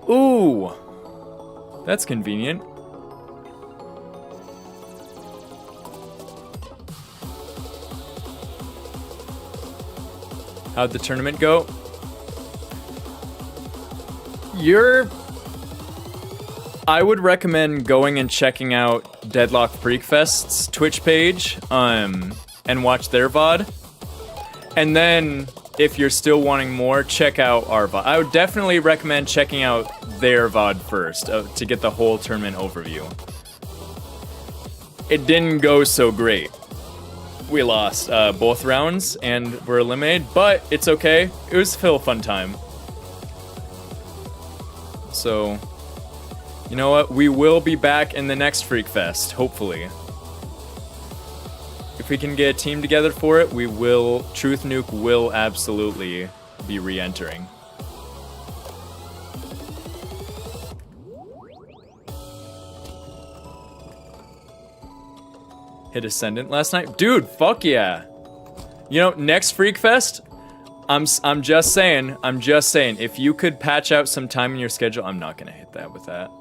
Ooh! That's convenient. How'd the tournament go? I would recommend going and checking out Deadlock Freakfest's Twitch page, and watch their VOD. And then, if you're still wanting more, check out our VOD. I would definitely recommend checking out their VOD first to get the whole tournament overview. It didn't go so great. We lost both rounds and were eliminated, but it's okay. It was still a fun time. So, you know what? We will be back in the next Freak Fest, hopefully. If we can get a team together for it, we will. Truth Nuke will absolutely be re-entering. Hit Ascendant last night? Dude, fuck yeah. You know, next Freak Fest, I'm just saying, if you could patch out some time in your schedule, I'm not gonna hit that with that.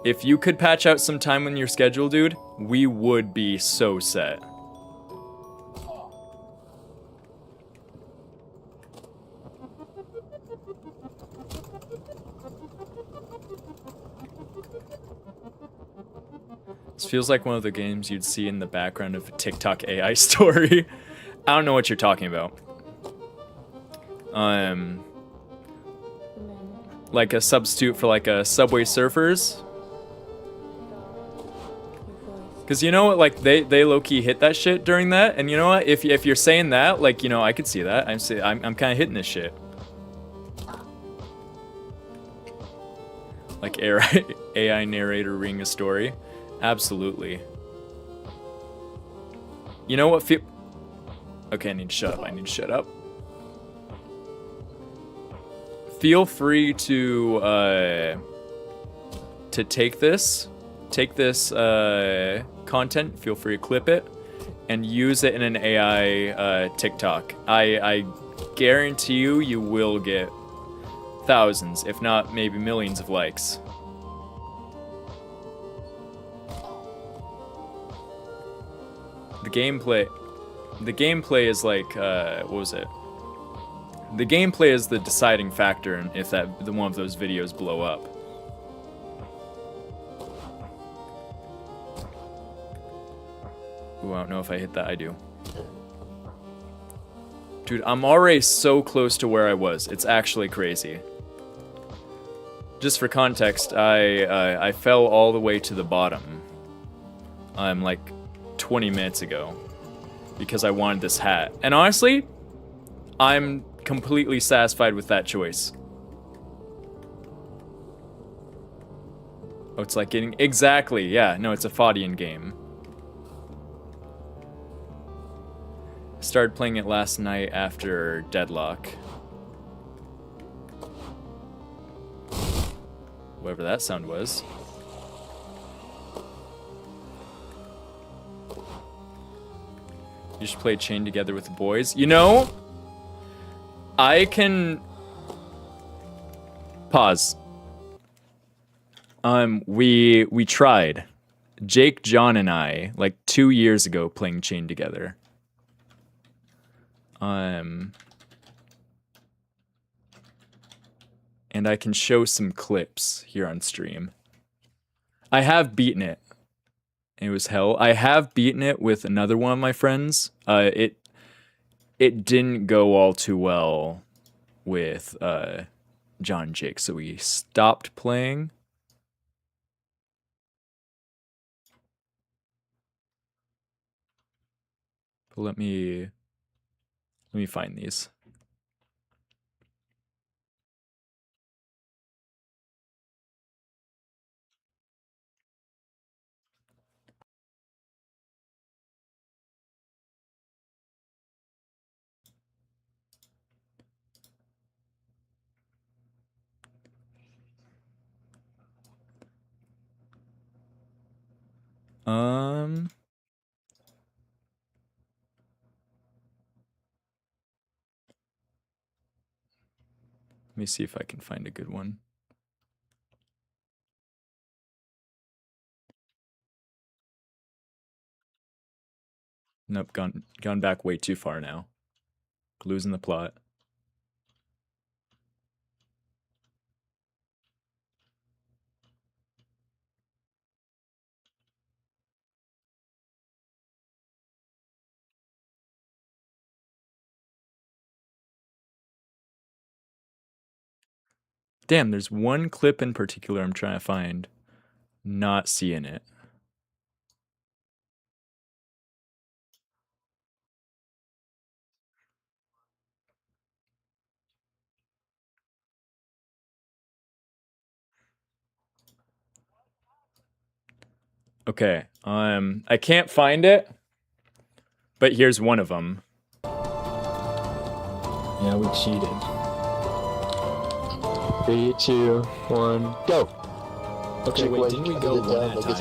If you could patch out some time in your schedule, dude, we would be so set. This feels like one of the games you'd see in the background of a TikTok AI story. I don't know what you're talking about. Like a substitute for like a Subway Surfers. Cause you know what, like they low-key hit that shit during that, and you know what? If you're saying that, like, you know, I could see that. I'm kind of hitting this shit. Like AI narrator reading a story, absolutely. You know what? Okay, I need to shut up. Feel free to take this content, feel free to clip it and use it in an AI TikTok. I guarantee you will get thousands, if not maybe millions of likes. The gameplay is like, what was it? The gameplay is the deciding factor in if the one of those videos blow up. Ooh, I don't know if I hit that. I do. Dude, I'm already so close to where I was. It's actually crazy. Just for context, I fell all the way to the bottom. Like 20 minutes ago. Because I wanted this hat. And honestly, I'm completely satisfied with that choice. Oh, it's like getting... Exactly, yeah. No, it's a Fadian game. Started playing it last night after Deadlock. Whatever that sound was. You should play Chain together with the boys. You know, I can... Pause. We tried. Jake, John, and I, like 2 years ago, playing Chain together. And I can show some clips here on stream. I have beaten it. It was hell. I have beaten it with another one of my friends. It didn't go all too well with John and Jake, so we stopped playing. But let me find these. Let me see if I can find a good one. Nope, gone back way too far now. Losing the plot. Damn, there's one clip in particular I'm trying to find. Not seeing it. Okay, I can't find it, but here's one of them. Yeah, we cheated. 3, 2, 1, go! Okay, wait, didn't we go one at a time?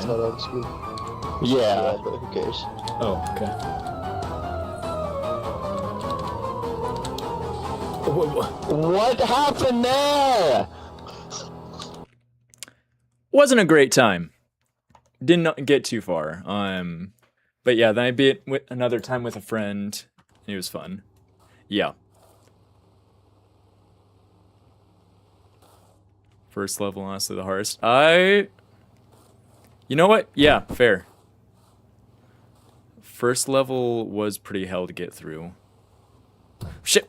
Yeah. But who cares? Oh, okay. What happened there? Wasn't a great time. Did not get too far. But yeah, then I beat another time with a friend. It was fun. Yeah. First level, honestly, the hardest. You know what? Yeah, fair. First level was pretty hell to get through. Shit.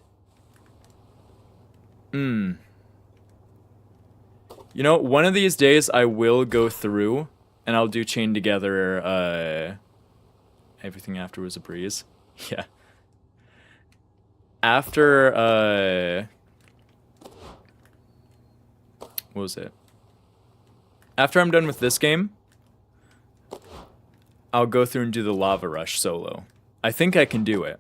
You know, one of these days I will go through and I'll do Chain together. Everything after was a breeze. Yeah. After, what was it? After I'm done with this game, I'll go through and do the Lava Rush solo. I think I can do it.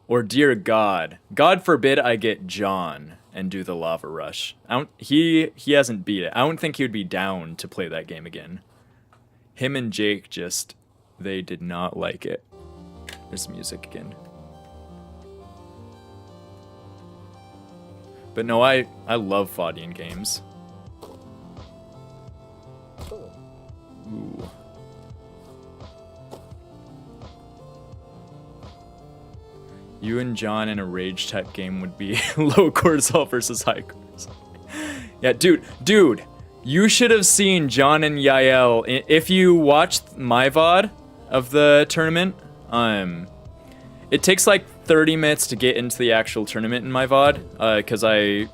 Or dear God, God forbid I get John and do the Lava Rush. He hasn't beat it. I don't think he would be down to play that game again. Him and Jake just, they did not like it. There's music again. But no, I love Fadian games. Ooh. You and John in a rage type game would be low cortisol versus high cortisol. Yeah, dude, you should have seen John and Yael. If you watched my VOD of the tournament, it takes like 30 minutes to get into the actual tournament in my VOD, because I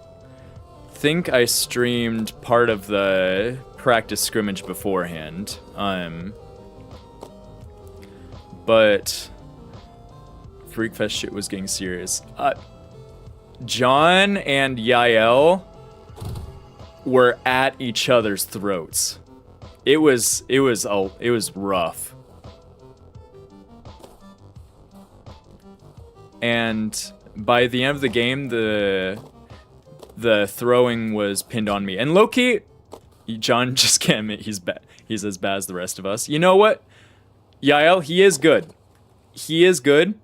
think I streamed part of the practice scrimmage beforehand. But Freakfest shit was getting serious. John and Yael were at each other's throats. It was rough. And by the end of the game, the throwing was pinned on me. And low-key, John just can't admit he's bad. He's as bad as the rest of us. You know what? Yael, he is good. He is good.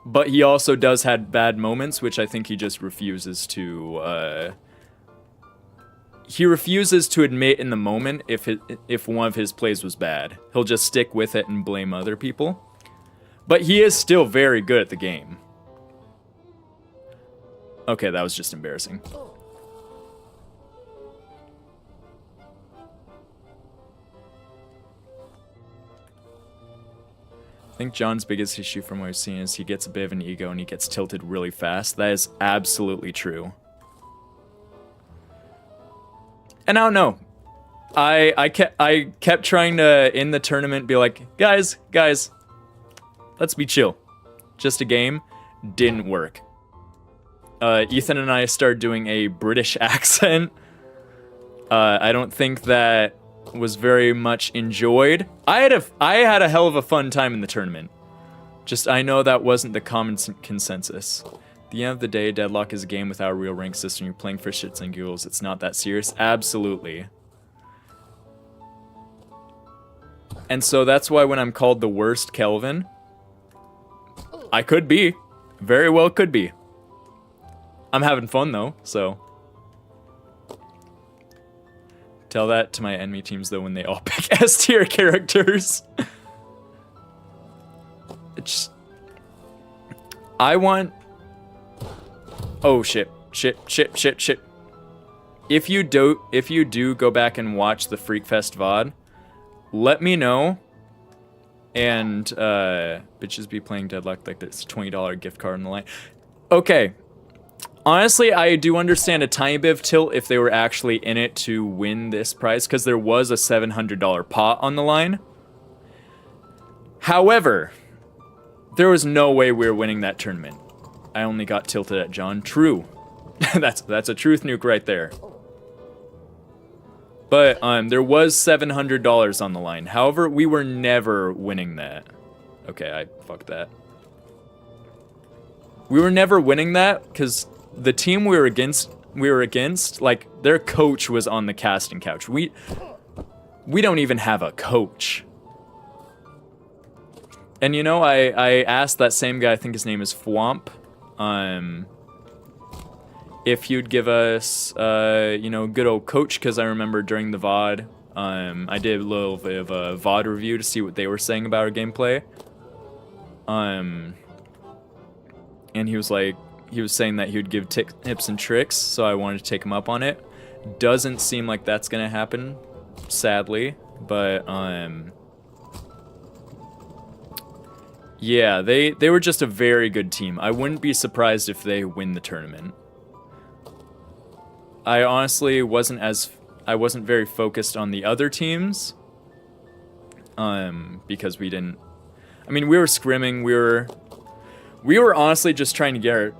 But he also does have bad moments, which I think he just refuses to, he refuses to admit in the moment if one of his plays was bad. He'll just stick with it and blame other people. But he is still very good at the game. Okay, that was just embarrassing. I think John's biggest issue from what I've seen is he gets a bit of an ego and he gets tilted really fast. That is absolutely true. And I don't know. I kept trying to, in the tournament, be like, guys, let's be chill. Just a game. Didn't work. Ethan and I started doing a British accent. I don't think that was very much enjoyed. I had a hell of a fun time in the tournament. Just, I know that wasn't the common consensus. At the end of the day, Deadlock is a game without a real rank system. You're playing for shits and giggles. It's not that serious. Absolutely. And so that's why when I'm called the worst Kelvin, I could be. Very well could be. I'm having fun though, so. Tell that to my enemy teams though when they all pick S tier characters. It's, I want... Oh shit. If you do go back and watch the Freakfest VOD, let me know. And bitches be playing Deadlock like there's a $20 gift card on the line. Okay. Honestly, I do understand a tiny bit of tilt if they were actually in it to win this prize, because there was a $700 pot on the line. However, there was no way we were winning that tournament. I only got tilted at John. True. that's a truth nuke right there. But there was $700 on the line. However, we were never winning that. Okay, I fucked that. We were never winning that because the team we were against, like, their coach was on the casting couch. We don't even have a coach. And you know, I asked that same guy, I think his name is Fwomp, if you'd give us, you know, good old coach, because I remember during the VOD, I did a little bit of a VOD review to see what they were saying about our gameplay. And he was like, he was saying that he would give tips and tricks, so I wanted to take him up on it. Doesn't seem like that's gonna happen, sadly, but, yeah, they were just a very good team. I wouldn't be surprised if they win the tournament. I honestly wasn't very focused on the other teams, because we didn't, I mean, we were scrimming, we were honestly just trying to get our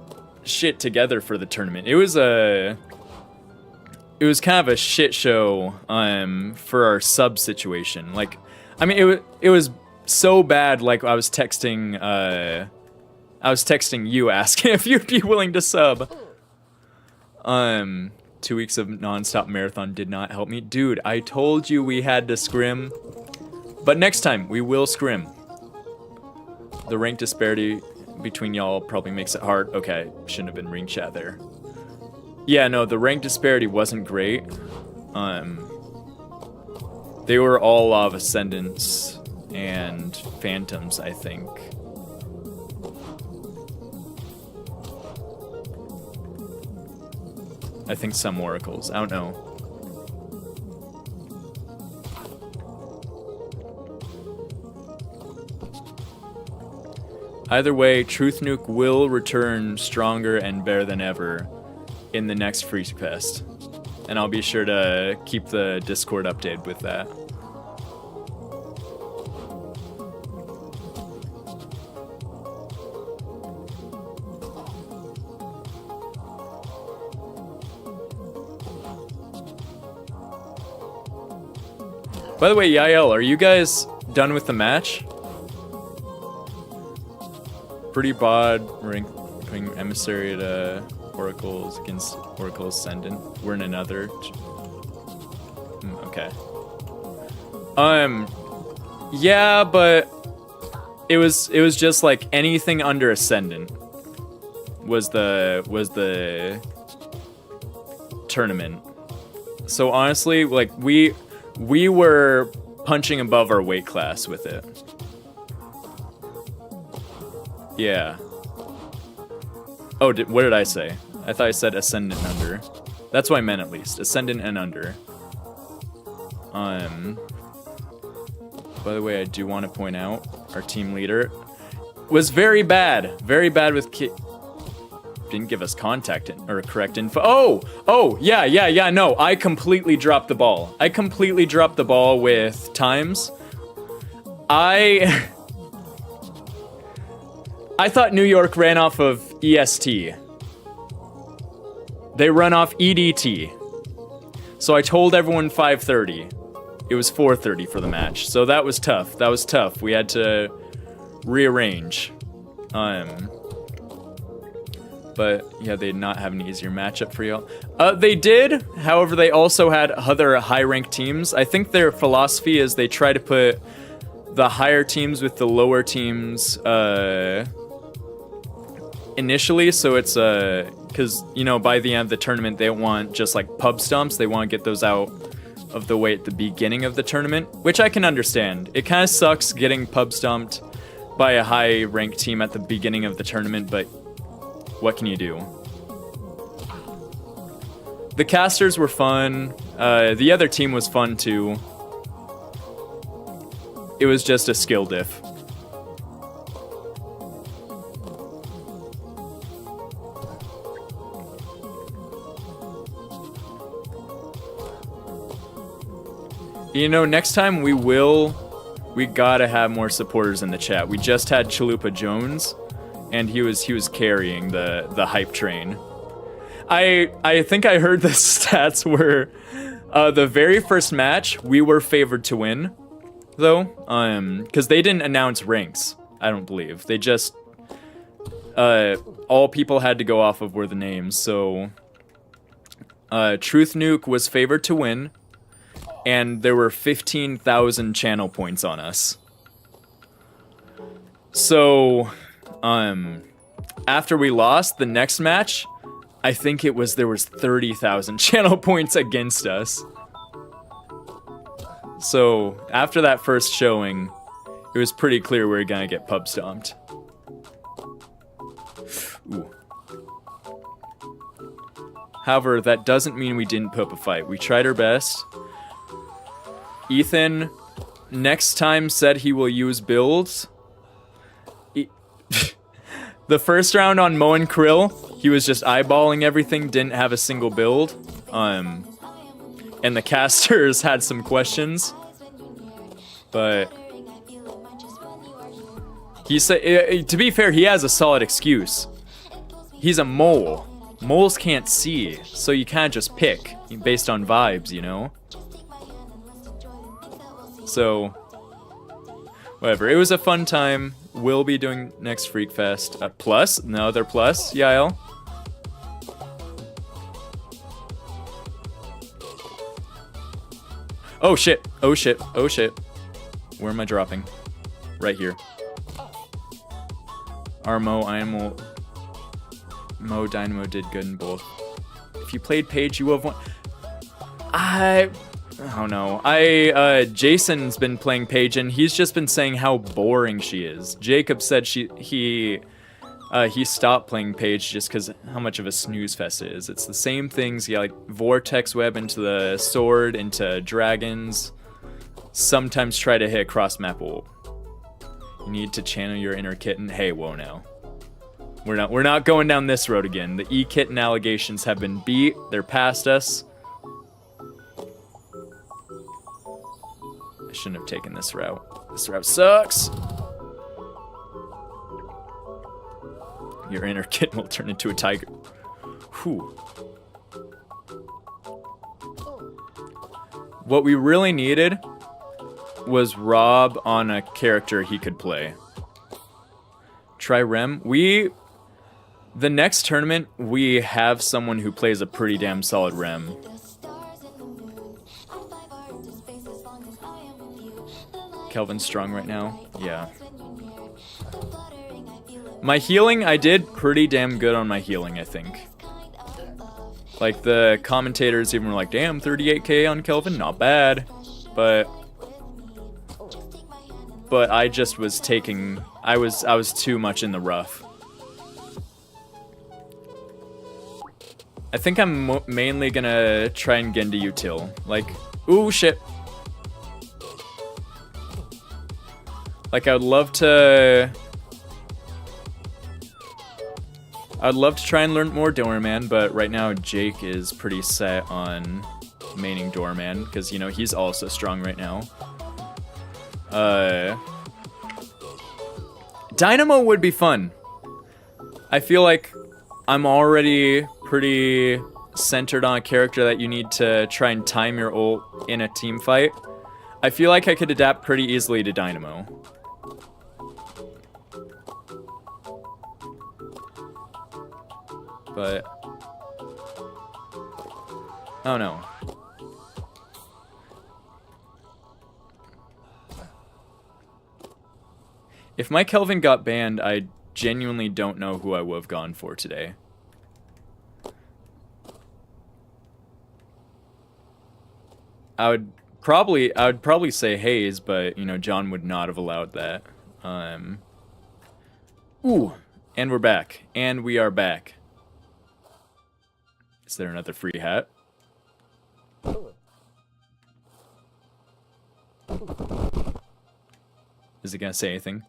shit together for the tournament. It was kind of a shit show, for our sub situation. Like, I mean, it was so bad, like, I was texting you asking if you'd be willing to sub. 2 weeks of non-stop marathon did not help me. Dude, I told you we had to scrim. But next time, we will scrim. The rank disparity between y'all probably makes it hard. Okay, shouldn't have been ring chat there. Yeah, no, the rank disparity wasn't great. They were all of Ascendants and Phantoms, I think. I think some oracles. I don't know. Either way, Truth Nuke will return stronger and better than ever in the next Free Fest. And I'll be sure to keep the Discord updated with that. By the way, Yael, are you guys done with the match? Pretty bod ranking emissary to oracles against Oracle Ascendant. We're in another. Okay. Yeah, but it was just like anything under Ascendant was the tournament. So honestly, like we were punching above our weight class with it. Yeah. Oh, what did I say? I thought I said Ascendant and under. That's what I meant, at least. Ascendant and under. By the way, I do want to point out our team leader was very bad. Very bad with didn't give us contact or correct info. Oh, yeah, no. I completely dropped the ball. I completely dropped the ball with times. I thought New York ran off of EST. They run off EDT. So I told everyone 5:30. It was 4:30 for the match. So that was tough. That was tough. We had to rearrange. But yeah, they did not have an easier matchup for y'all. They did. However, they also had other high-ranked teams. I think their philosophy is they try to put the higher teams with the lower teams initially, so it's because by the end of the tournament they don't want just like pub stomps. They want to get those out of the way at the beginning of the tournament, which I can understand. It kind of sucks getting pub stomped by a high ranked team at the beginning of the tournament, but what can you do? The casters were fun. The other team was fun too. It was just a skill diff. Next time we gotta have more supporters in the chat. We just had Chalupa Jones, and he was carrying the hype train. I think I heard the stats were the very first match we were favored to win, though, because they didn't announce ranks. I don't believe they just all people had to go off of were the names. So Truth Nuke was favored to win. And there were 15,000 channel points on us. So, after we lost the next match, I think there was 30,000 channel points against us. So, after that first showing, it was pretty clear we were gonna get pub stomped. Ooh. However, that doesn't mean we didn't put up a fight. We tried our best. Ethan next time said he will use builds. The first round on Mo and Krill, he was just eyeballing everything, didn't have a single build. And the casters had some questions. But he said, to be fair, he has a solid excuse. He's a mole. Moles can't see, so you can't just pick based on vibes, So, whatever. It was a fun time. We'll be doing next Freak Fest. Plus? No, they're plus, Yael. Oh shit. Oh shit. Oh shit. Where am I dropping? Right here. Armo, Animal, Mo, Dynamo did good in both. If you played Paige, you would have won. I don't know. Jason's been playing Paige, and he's just been saying how boring she is. Jacob said he He stopped playing Paige just because how much of a snooze fest it is. It's the same things. You got like vortex web into the sword, into dragons. Sometimes try to hit cross map ult. You need to channel your inner kitten. Hey, whoa now. We're not going down this road again. The e-kitten allegations have been beat. They're past us. I shouldn't have taken this route. This route sucks. Your inner kitten will turn into a tiger. Whew. What we really needed was Rob on a character he could play. Try Rem. The next tournament, we have someone who plays a pretty damn solid Rem. Kelvin's strong right now. Yeah. My healing, I did pretty damn good on my healing, I think. Like, the commentators even were like, damn, 38k on Kelvin, not bad. But I just was taking, I was too much in the rough. I think I'm mainly gonna try and Genji util. Like, ooh, shit. Like, I'd love to try and learn more Doorman, but right now Jake is pretty set on maining Doorman, because, you know, he's also strong right now. Dynamo would be fun. I feel like I'm already pretty centered on a character that you need to try and time your ult in a team fight. I feel like I could adapt pretty easily to Dynamo. But oh no. If my Kelvin got banned, I genuinely don't know who I would have gone for today. I would probably say Hayes, but you know, John would not have allowed that. Ooh, and we're back. And we are back. Is there another free hat? Is it gonna say anything?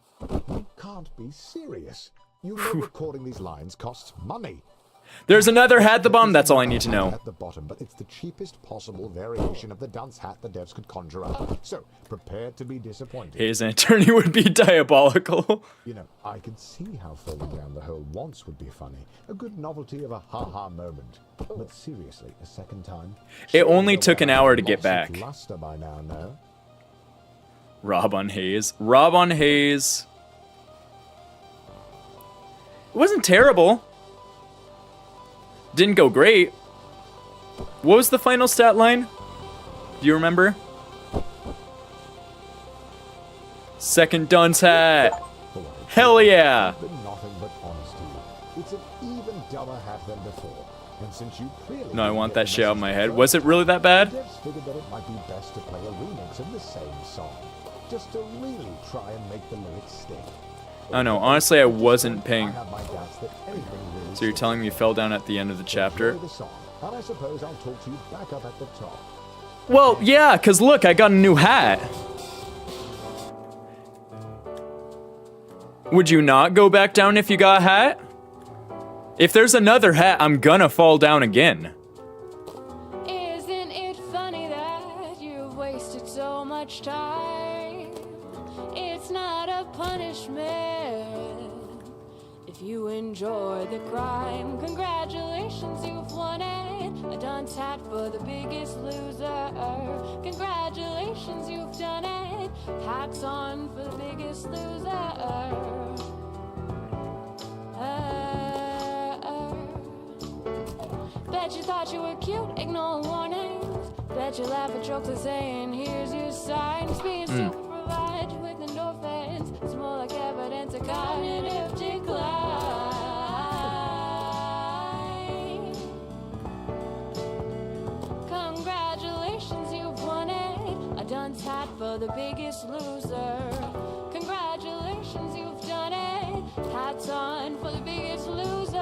You can't be serious. You know recording these lines costs money. There's another hat the bomb, that's all I need to know. At the bottom, but it's the cheapest possible variation of the dunce hat the devs could conjure up. So, prepare to be disappointed. Hayes, an attorney would be diabolical. You know, I could see how falling down the hole once would be funny. A good novelty of a ha-ha moment. But seriously, a second time? It only took an hour to get back. Luster by now, no? Rob on Hayes. Rob on Hayes. It wasn't terrible. Didn't go great. What was the final stat line? Do you remember? Second dunce hat. Hell yeah. Nothing but honesty. It's an even dumber hat than before. And since you clearly No, I want that shit out of my head. Was it really that bad? devs figured that it might be best to play a remix of the same song, just to really try and make the lyrics stick. Oh no, honestly I wasn't paying. I have my doubts that anything really So you're telling me you fell down at the end of the chapter? the song, and I suppose I'll talk to you back up at the top. Well, yeah, cause look, I got a new hat. Would you not go back down if you got a hat? If there's another hat, I'm gonna fall down again. Isn't it funny that you've wasted so much time? It's not a punishment if you enjoy the crime. Congratulations, you've won it. A dunce hat for the biggest loser. Congratulations, you've done it. Hats on for the biggest loser. Bet you thought you were cute, ignore warnings. Bet you laugh at jokes like saying, here's your signs. Being super provides you with endorphins. It's more like evidence of cognitive decline. Congratulations, you've won it. A dunce hat for the biggest loser. Congratulations, you've done it. hats on for the biggest loser.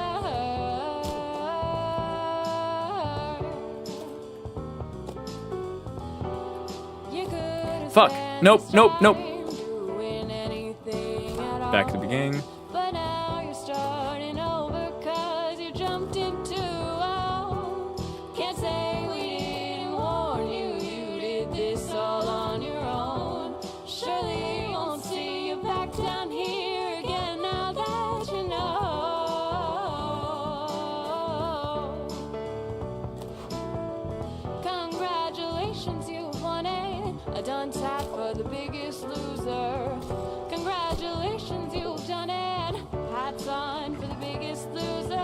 You could Fuck. Nope, nope, nope. doing anything at all. Back to the beginning. But now you're starting over 'cause you jumped into can't say we didn't warn you. You did this all on your own. Surely you won't see you back down here again now that you know. Congratulations, you won it. A dunce hat for the biggest loser. Congratulations, you've done it. Hats on for the biggest loser.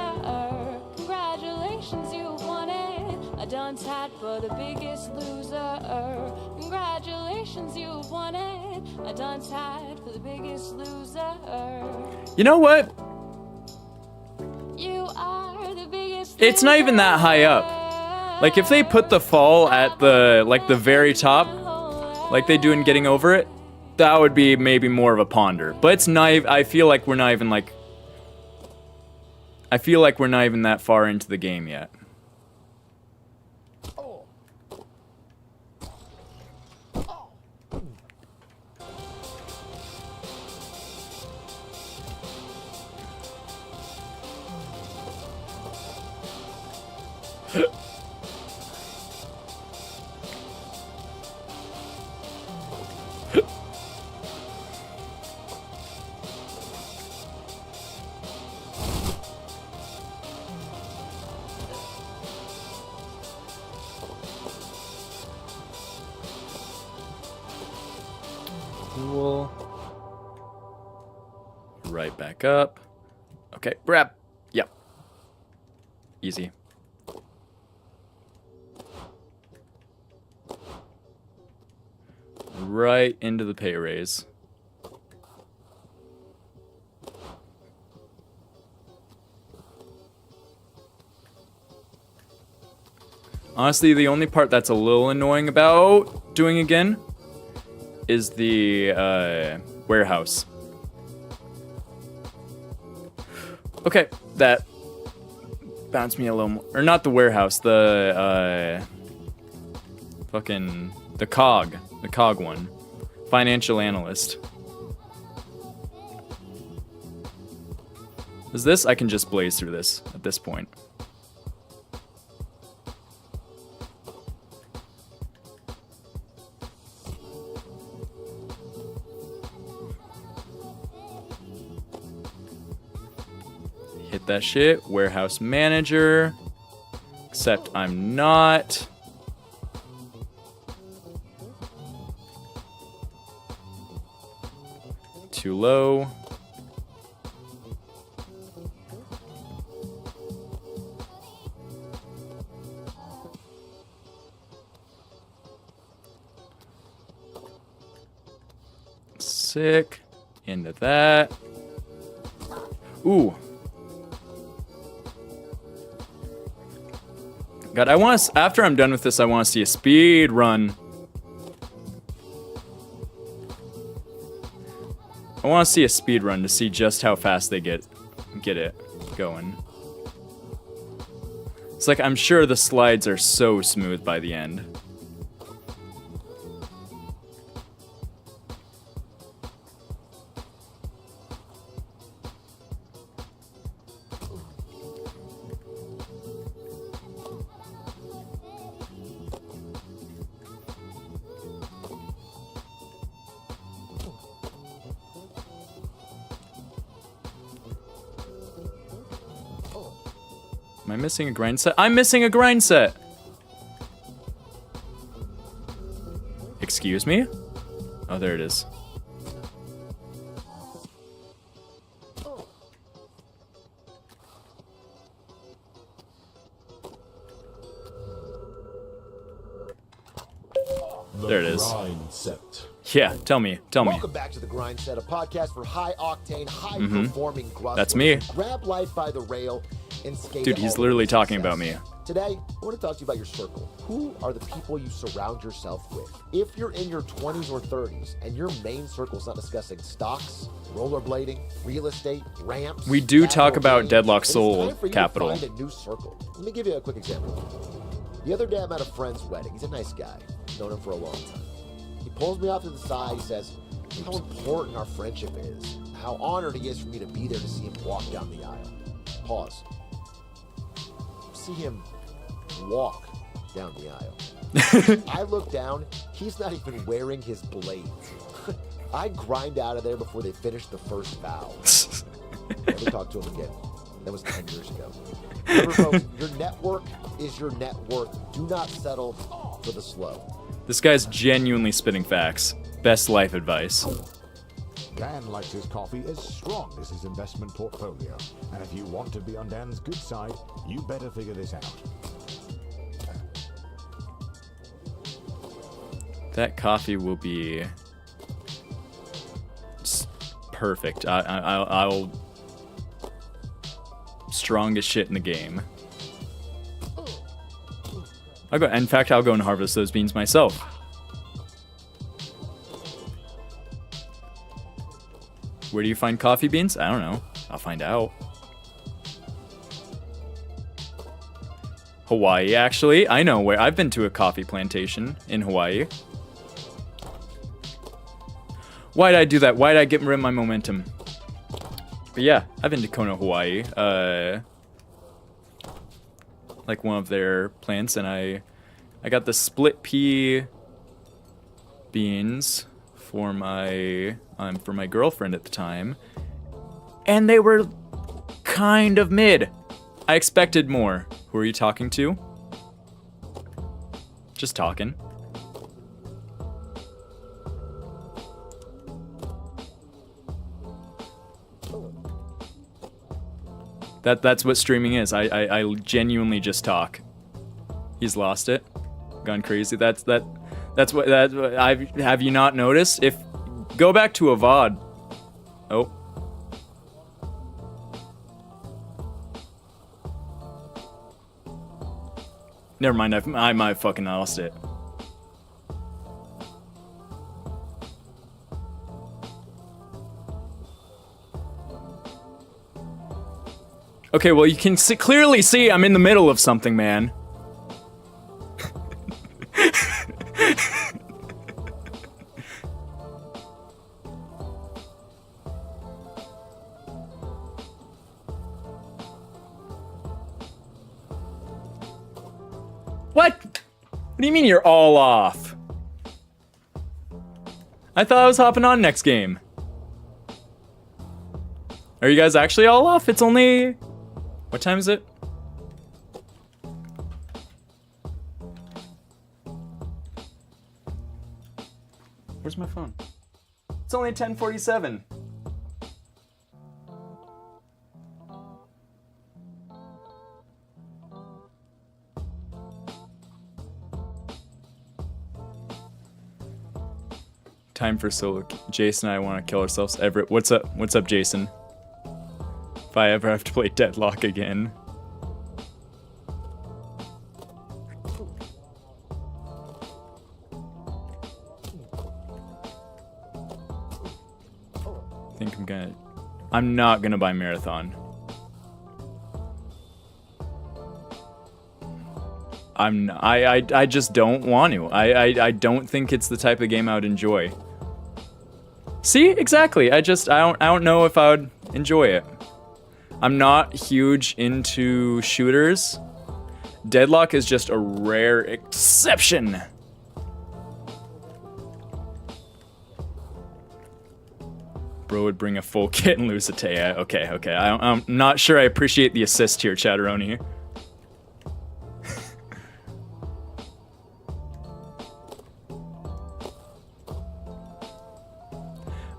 Congratulations, you've won it. A dunce hat for the biggest loser. Congratulations, you've won it. A dunce hat for the biggest loser. You know what? You are the biggest It's not even that high up. Like if they put the fall at the the very top, like they do in Getting Over It, that would be maybe more of a ponder. But it's not. I feel like we're not even like. I feel like we're not even that far into the game yet. Cool. Right back up. Okay, grab. Yep. Easy. Right into the pay raise. Honestly, the only part that's a little annoying about doing again is the warehouse. Okay, that bounced me a little more. Or not the warehouse, the fucking the cog one. Financial analyst. Is this? I can just blaze through this at this point. Hit that shit. Warehouse manager. Except I'm not. Too low. Sick. Into that. Ooh. God, I want to. After I'm done with this, I want to see a speed run. I want to see a speed run to see just how fast they get it going. It's like I'm sure the slides are so smooth by the end. Am I missing a grind set? I'm missing a grind set! Excuse me? Oh, there it is. There it is. Yeah, tell me. Welcome back to The Grind Set, a podcast for high-octane, high-performing gruzzlers. That's me. Grab life by the rail and skate Dude, it he's all the literally way to talking success. about me. Today, I want to talk to you about your circle. Who are the people you surround yourself with? If you're in your 20s or 30s and your main circle is not discussing stocks, rollerblading, real estate, ramps, We do talk capital about gains, Deadlock then it's Soul time for you to Capital. find a new circle. Let me give you a quick example. The other day, I'm at a friend's wedding. He's a nice guy. Known him for a long time. He pulls me off to the side. He says how important our friendship is, how honored he is for me to be there to see him walk down the aisle. Pause. See him walk down the aisle. I look down. He's not even wearing his blades. I grind out of there before they finish the first vow. Never talk to him again. That was 10 years ago. Remember, folks, your network is your net worth. Do not settle for the slow. This guy's genuinely spitting facts. Best life advice. Dan likes his coffee as strong as his investment portfolio. And if you want to be on Dan's good side, you better figure this out. That coffee will be perfect. I'll strongest shit in the game. In fact, I'll go and harvest those beans myself. Where do you find coffee beans? I don't know. I'll find out. Hawaii, actually. I know where. I've been to a coffee plantation in Hawaii. Why did I do that? Why did I get rid of my momentum? But yeah, I've been to Kona, Hawaii. Like one of their plants, and I got the split pea beans for my girlfriend at the time, and they were kind of mid. I expected more. Who are you talking to? Just talking. That's what streaming is. I genuinely just talk. He's lost it. Gone crazy. That's what have you not noticed? If go back to a VOD. Oh. Never mind, I might have fucking lost it. Okay, well, you can clearly see I'm in the middle of something, man. What? What do you mean you're all off? I thought I was hopping on next game. Are you guys actually all off? It's only... What time is it? Where's my phone? It's only 10:47. Time for solo. Jason and I want to kill ourselves. Everett, what's up? What's up, Jason? If I ever have to play Deadlock again. I think I'm not gonna buy Marathon. I just don't want to. I don't think it's the type of game I would enjoy. See, exactly. I don't know if I would enjoy it. I'm not huge into shooters. Deadlock is just a rare exception. Bro would bring a full kit and lose a Taya. Okay. I'm not sure I appreciate the assist here, Chatteroni.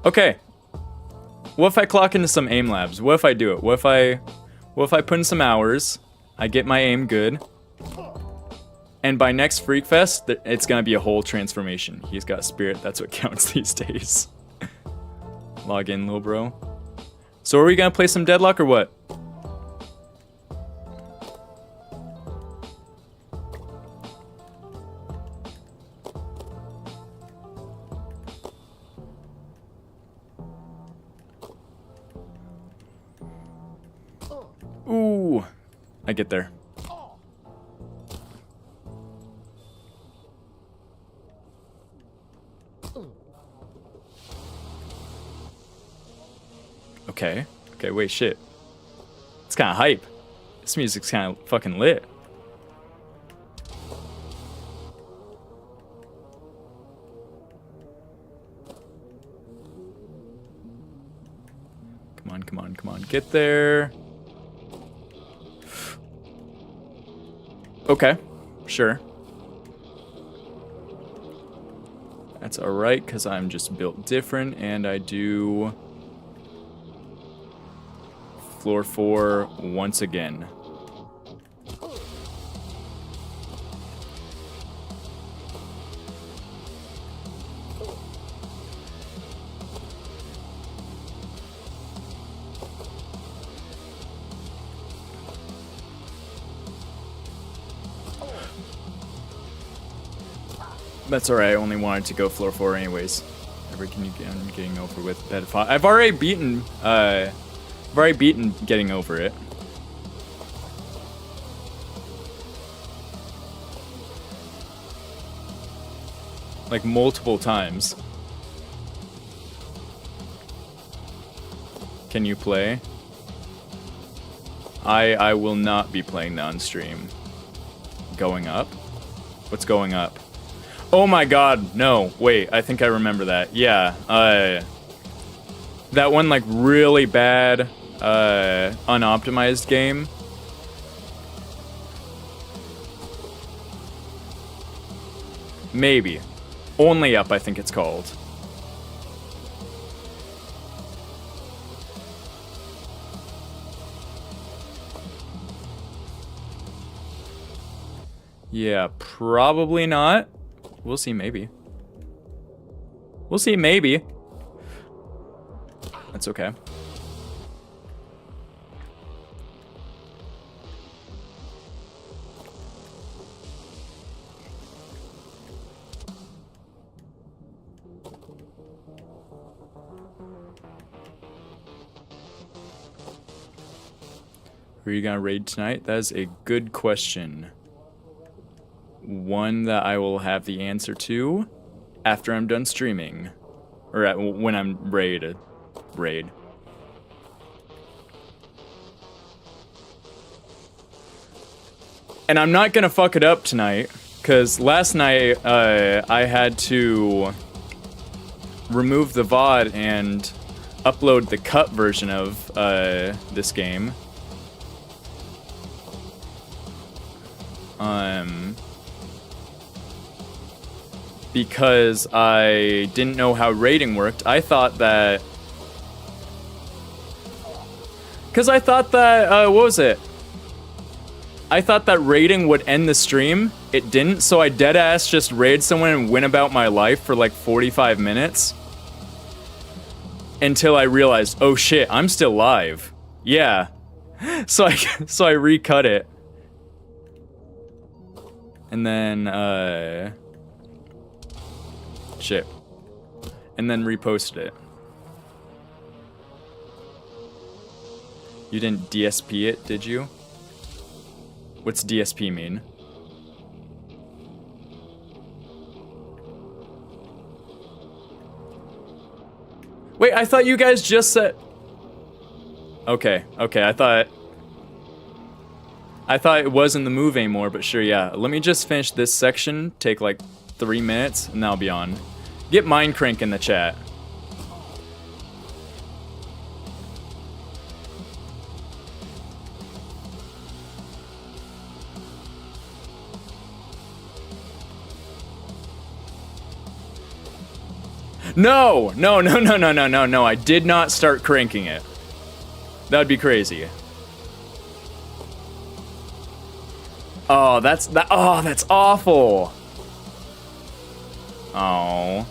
Okay. What if I clock into some aim labs? What if I do it? What if I put in some hours, I get my aim good, and by next Freak Fest, it's gonna be a whole transformation. He's got spirit, that's what counts these days. Log in, little bro. So are we gonna play some Deadlock or what? I get there. Okay. Okay, wait, shit. It's kind of hype. This music's kind of fucking lit. Come on, come on, come on. Get there. Okay, sure. That's alright, because I'm just built different, and I do floor 4 once again. That's alright, I only wanted to go floor 4 anyways. Everything I'm getting over with bed 5. I've already beaten getting over it. Like multiple times. Can you play? I will not be playing that on stream. Going up? What's going up? Oh my god, no, wait, I think I remember that. Yeah, that one, like, really bad, unoptimized game. Maybe. Only Up, I think it's called. Yeah, probably not. We'll see, maybe. We'll see, maybe. That's okay. Who are you gonna raid tonight? That is a good question. One that I will have the answer to after I'm done streaming. Or when I'm ready to raid. And I'm not gonna fuck it up tonight, because last night I had to remove the VOD and upload the cut version of this game. Because I didn't know how raiding worked. I thought that... Because I thought that, what was it? I thought that raiding would end the stream. It didn't, so I deadass just raid someone and went about my life for like 45 minutes. Until I realized, oh shit, I'm still live. Yeah. So I recut it. And then, shit. And then reposted it. You didn't DSP it, did you? What's DSP mean? Wait, I thought you guys just said... Okay, I thought it wasn't the move anymore, but sure, yeah. Let me just finish this section, take like 3 minutes, and I'll be on. Get Mindcrank in the chat. No, I did not start cranking it. That'd be crazy. Oh, that's awful. Oh.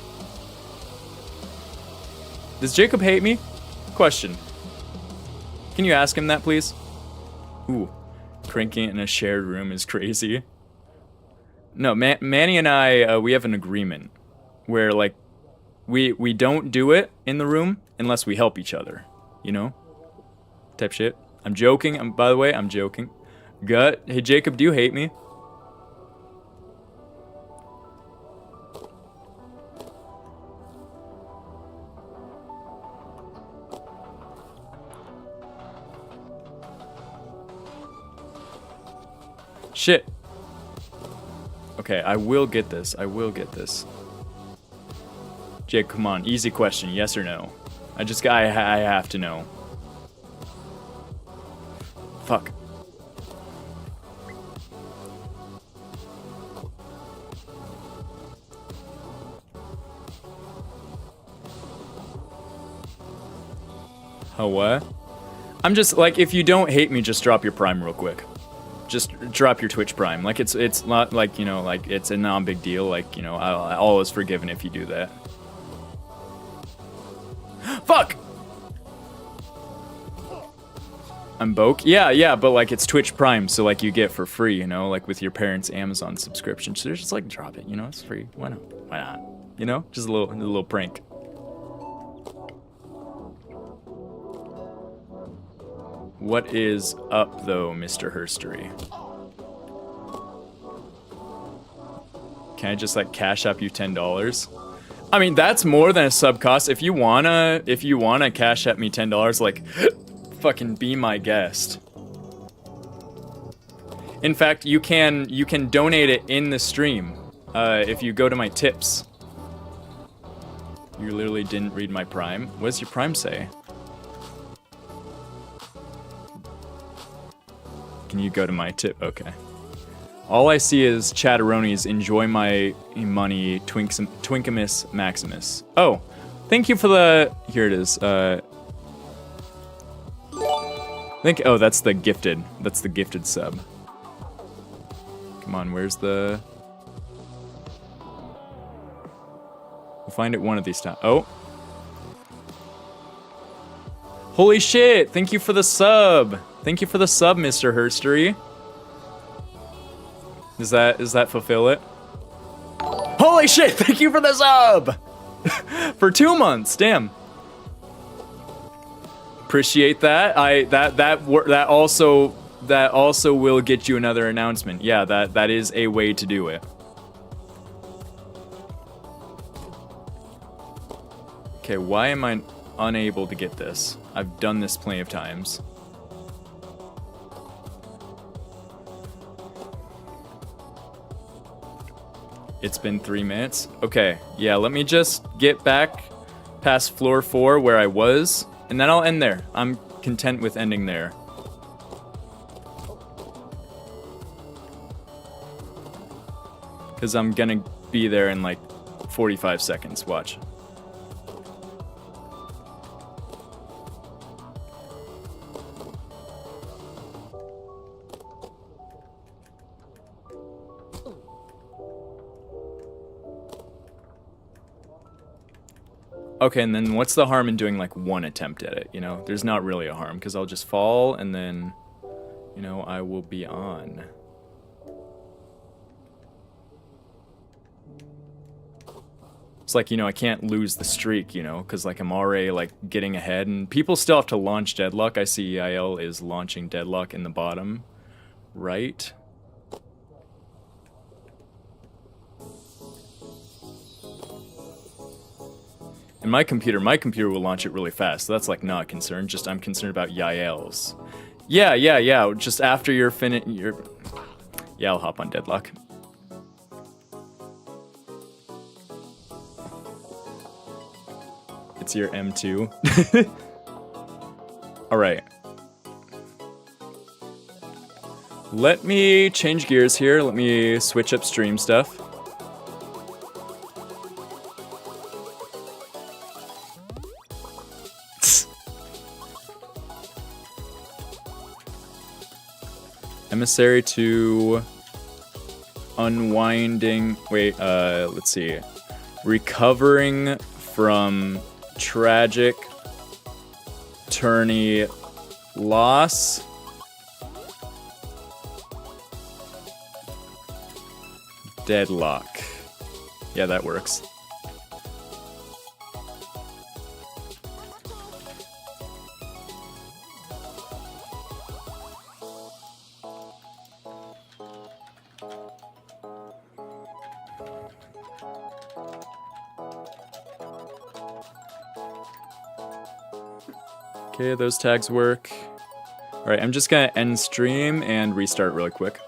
Does Jacob hate me? Question. Can you ask him that, please? Ooh, cranking it in a shared room is crazy. No, Manny and I, we have an agreement where, like, we don't do it in the room unless we help each other, you know? Type shit. I'm joking. By the way, I'm joking. Gut. Hey, Jacob, do you hate me? Shit. Okay, I will get this. I will get this. Jake, come on. Easy question. Yes or no? I have to know. Fuck. Oh, what? I'm just, like, if you don't hate me, just drop your Prime real quick. Just drop your Twitch Prime. Like, it's not, like, you know, like, it's a non-big deal. Like, you know, I'll always forgiven if you do that. Fuck! I'm Boke? Yeah, but, like, it's Twitch Prime, so, like, you get for free, you know? Like, with your parents' Amazon subscription. So just, like, drop it, you know? It's free. Why not? Why not? You know? Just a little prank. What is up, though, Mr. Herstory? Can I just, like, cash up you $10? I mean, that's more than a sub cost. If you wanna cash up me $10, like, fucking be my guest. In fact, you can donate it in the stream if you go to my tips. You literally didn't read my Prime. What does your Prime say? Can you go to my tip? Okay. All I see is chatteronies enjoy my money, Twinkamus Maximus. Oh, thank you for the... Here it is. Oh, that's the gifted. That's the gifted sub. Come on, where's the... We'll find it one of these times. Oh. Holy shit! Thank you for the sub! Thank you for the sub, Mr. Herstory. Does that fulfill it? Holy shit! Thank you for the sub! For 2 months, damn. Appreciate that. That also will get you another announcement. Yeah, that is a way to do it. Okay, why am I unable to get this? I've done this plenty of times. It's been 3 minutes. Okay, yeah, let me just get back past floor 4 where I was, and then I'll end there. I'm content with ending there. Because I'm gonna be there in like 45 seconds. Watch. Okay, and then what's the harm in doing like one attempt at it, you know? There's not really a harm, because I'll just fall, and then, you know, I will be on. It's like, you know, I can't lose the streak, you know, because like I'm already like getting ahead, and people still have to launch Deadlock. I see EIL is launching Deadlock in the bottom right. And my computer will launch it really fast. So that's like not a concern. Just I'm concerned about Yael's. Yeah. Just after you're finished, yeah, I'll hop on Deadlock. It's your M2. All right. Let me change gears here. Let me switch up stream stuff. Emissary to unwinding. Wait, let's see. Recovering from tragic tourney loss. Deadlock. Yeah, that works. Okay, those tags work. Alright, I'm just gonna end stream and restart really quick.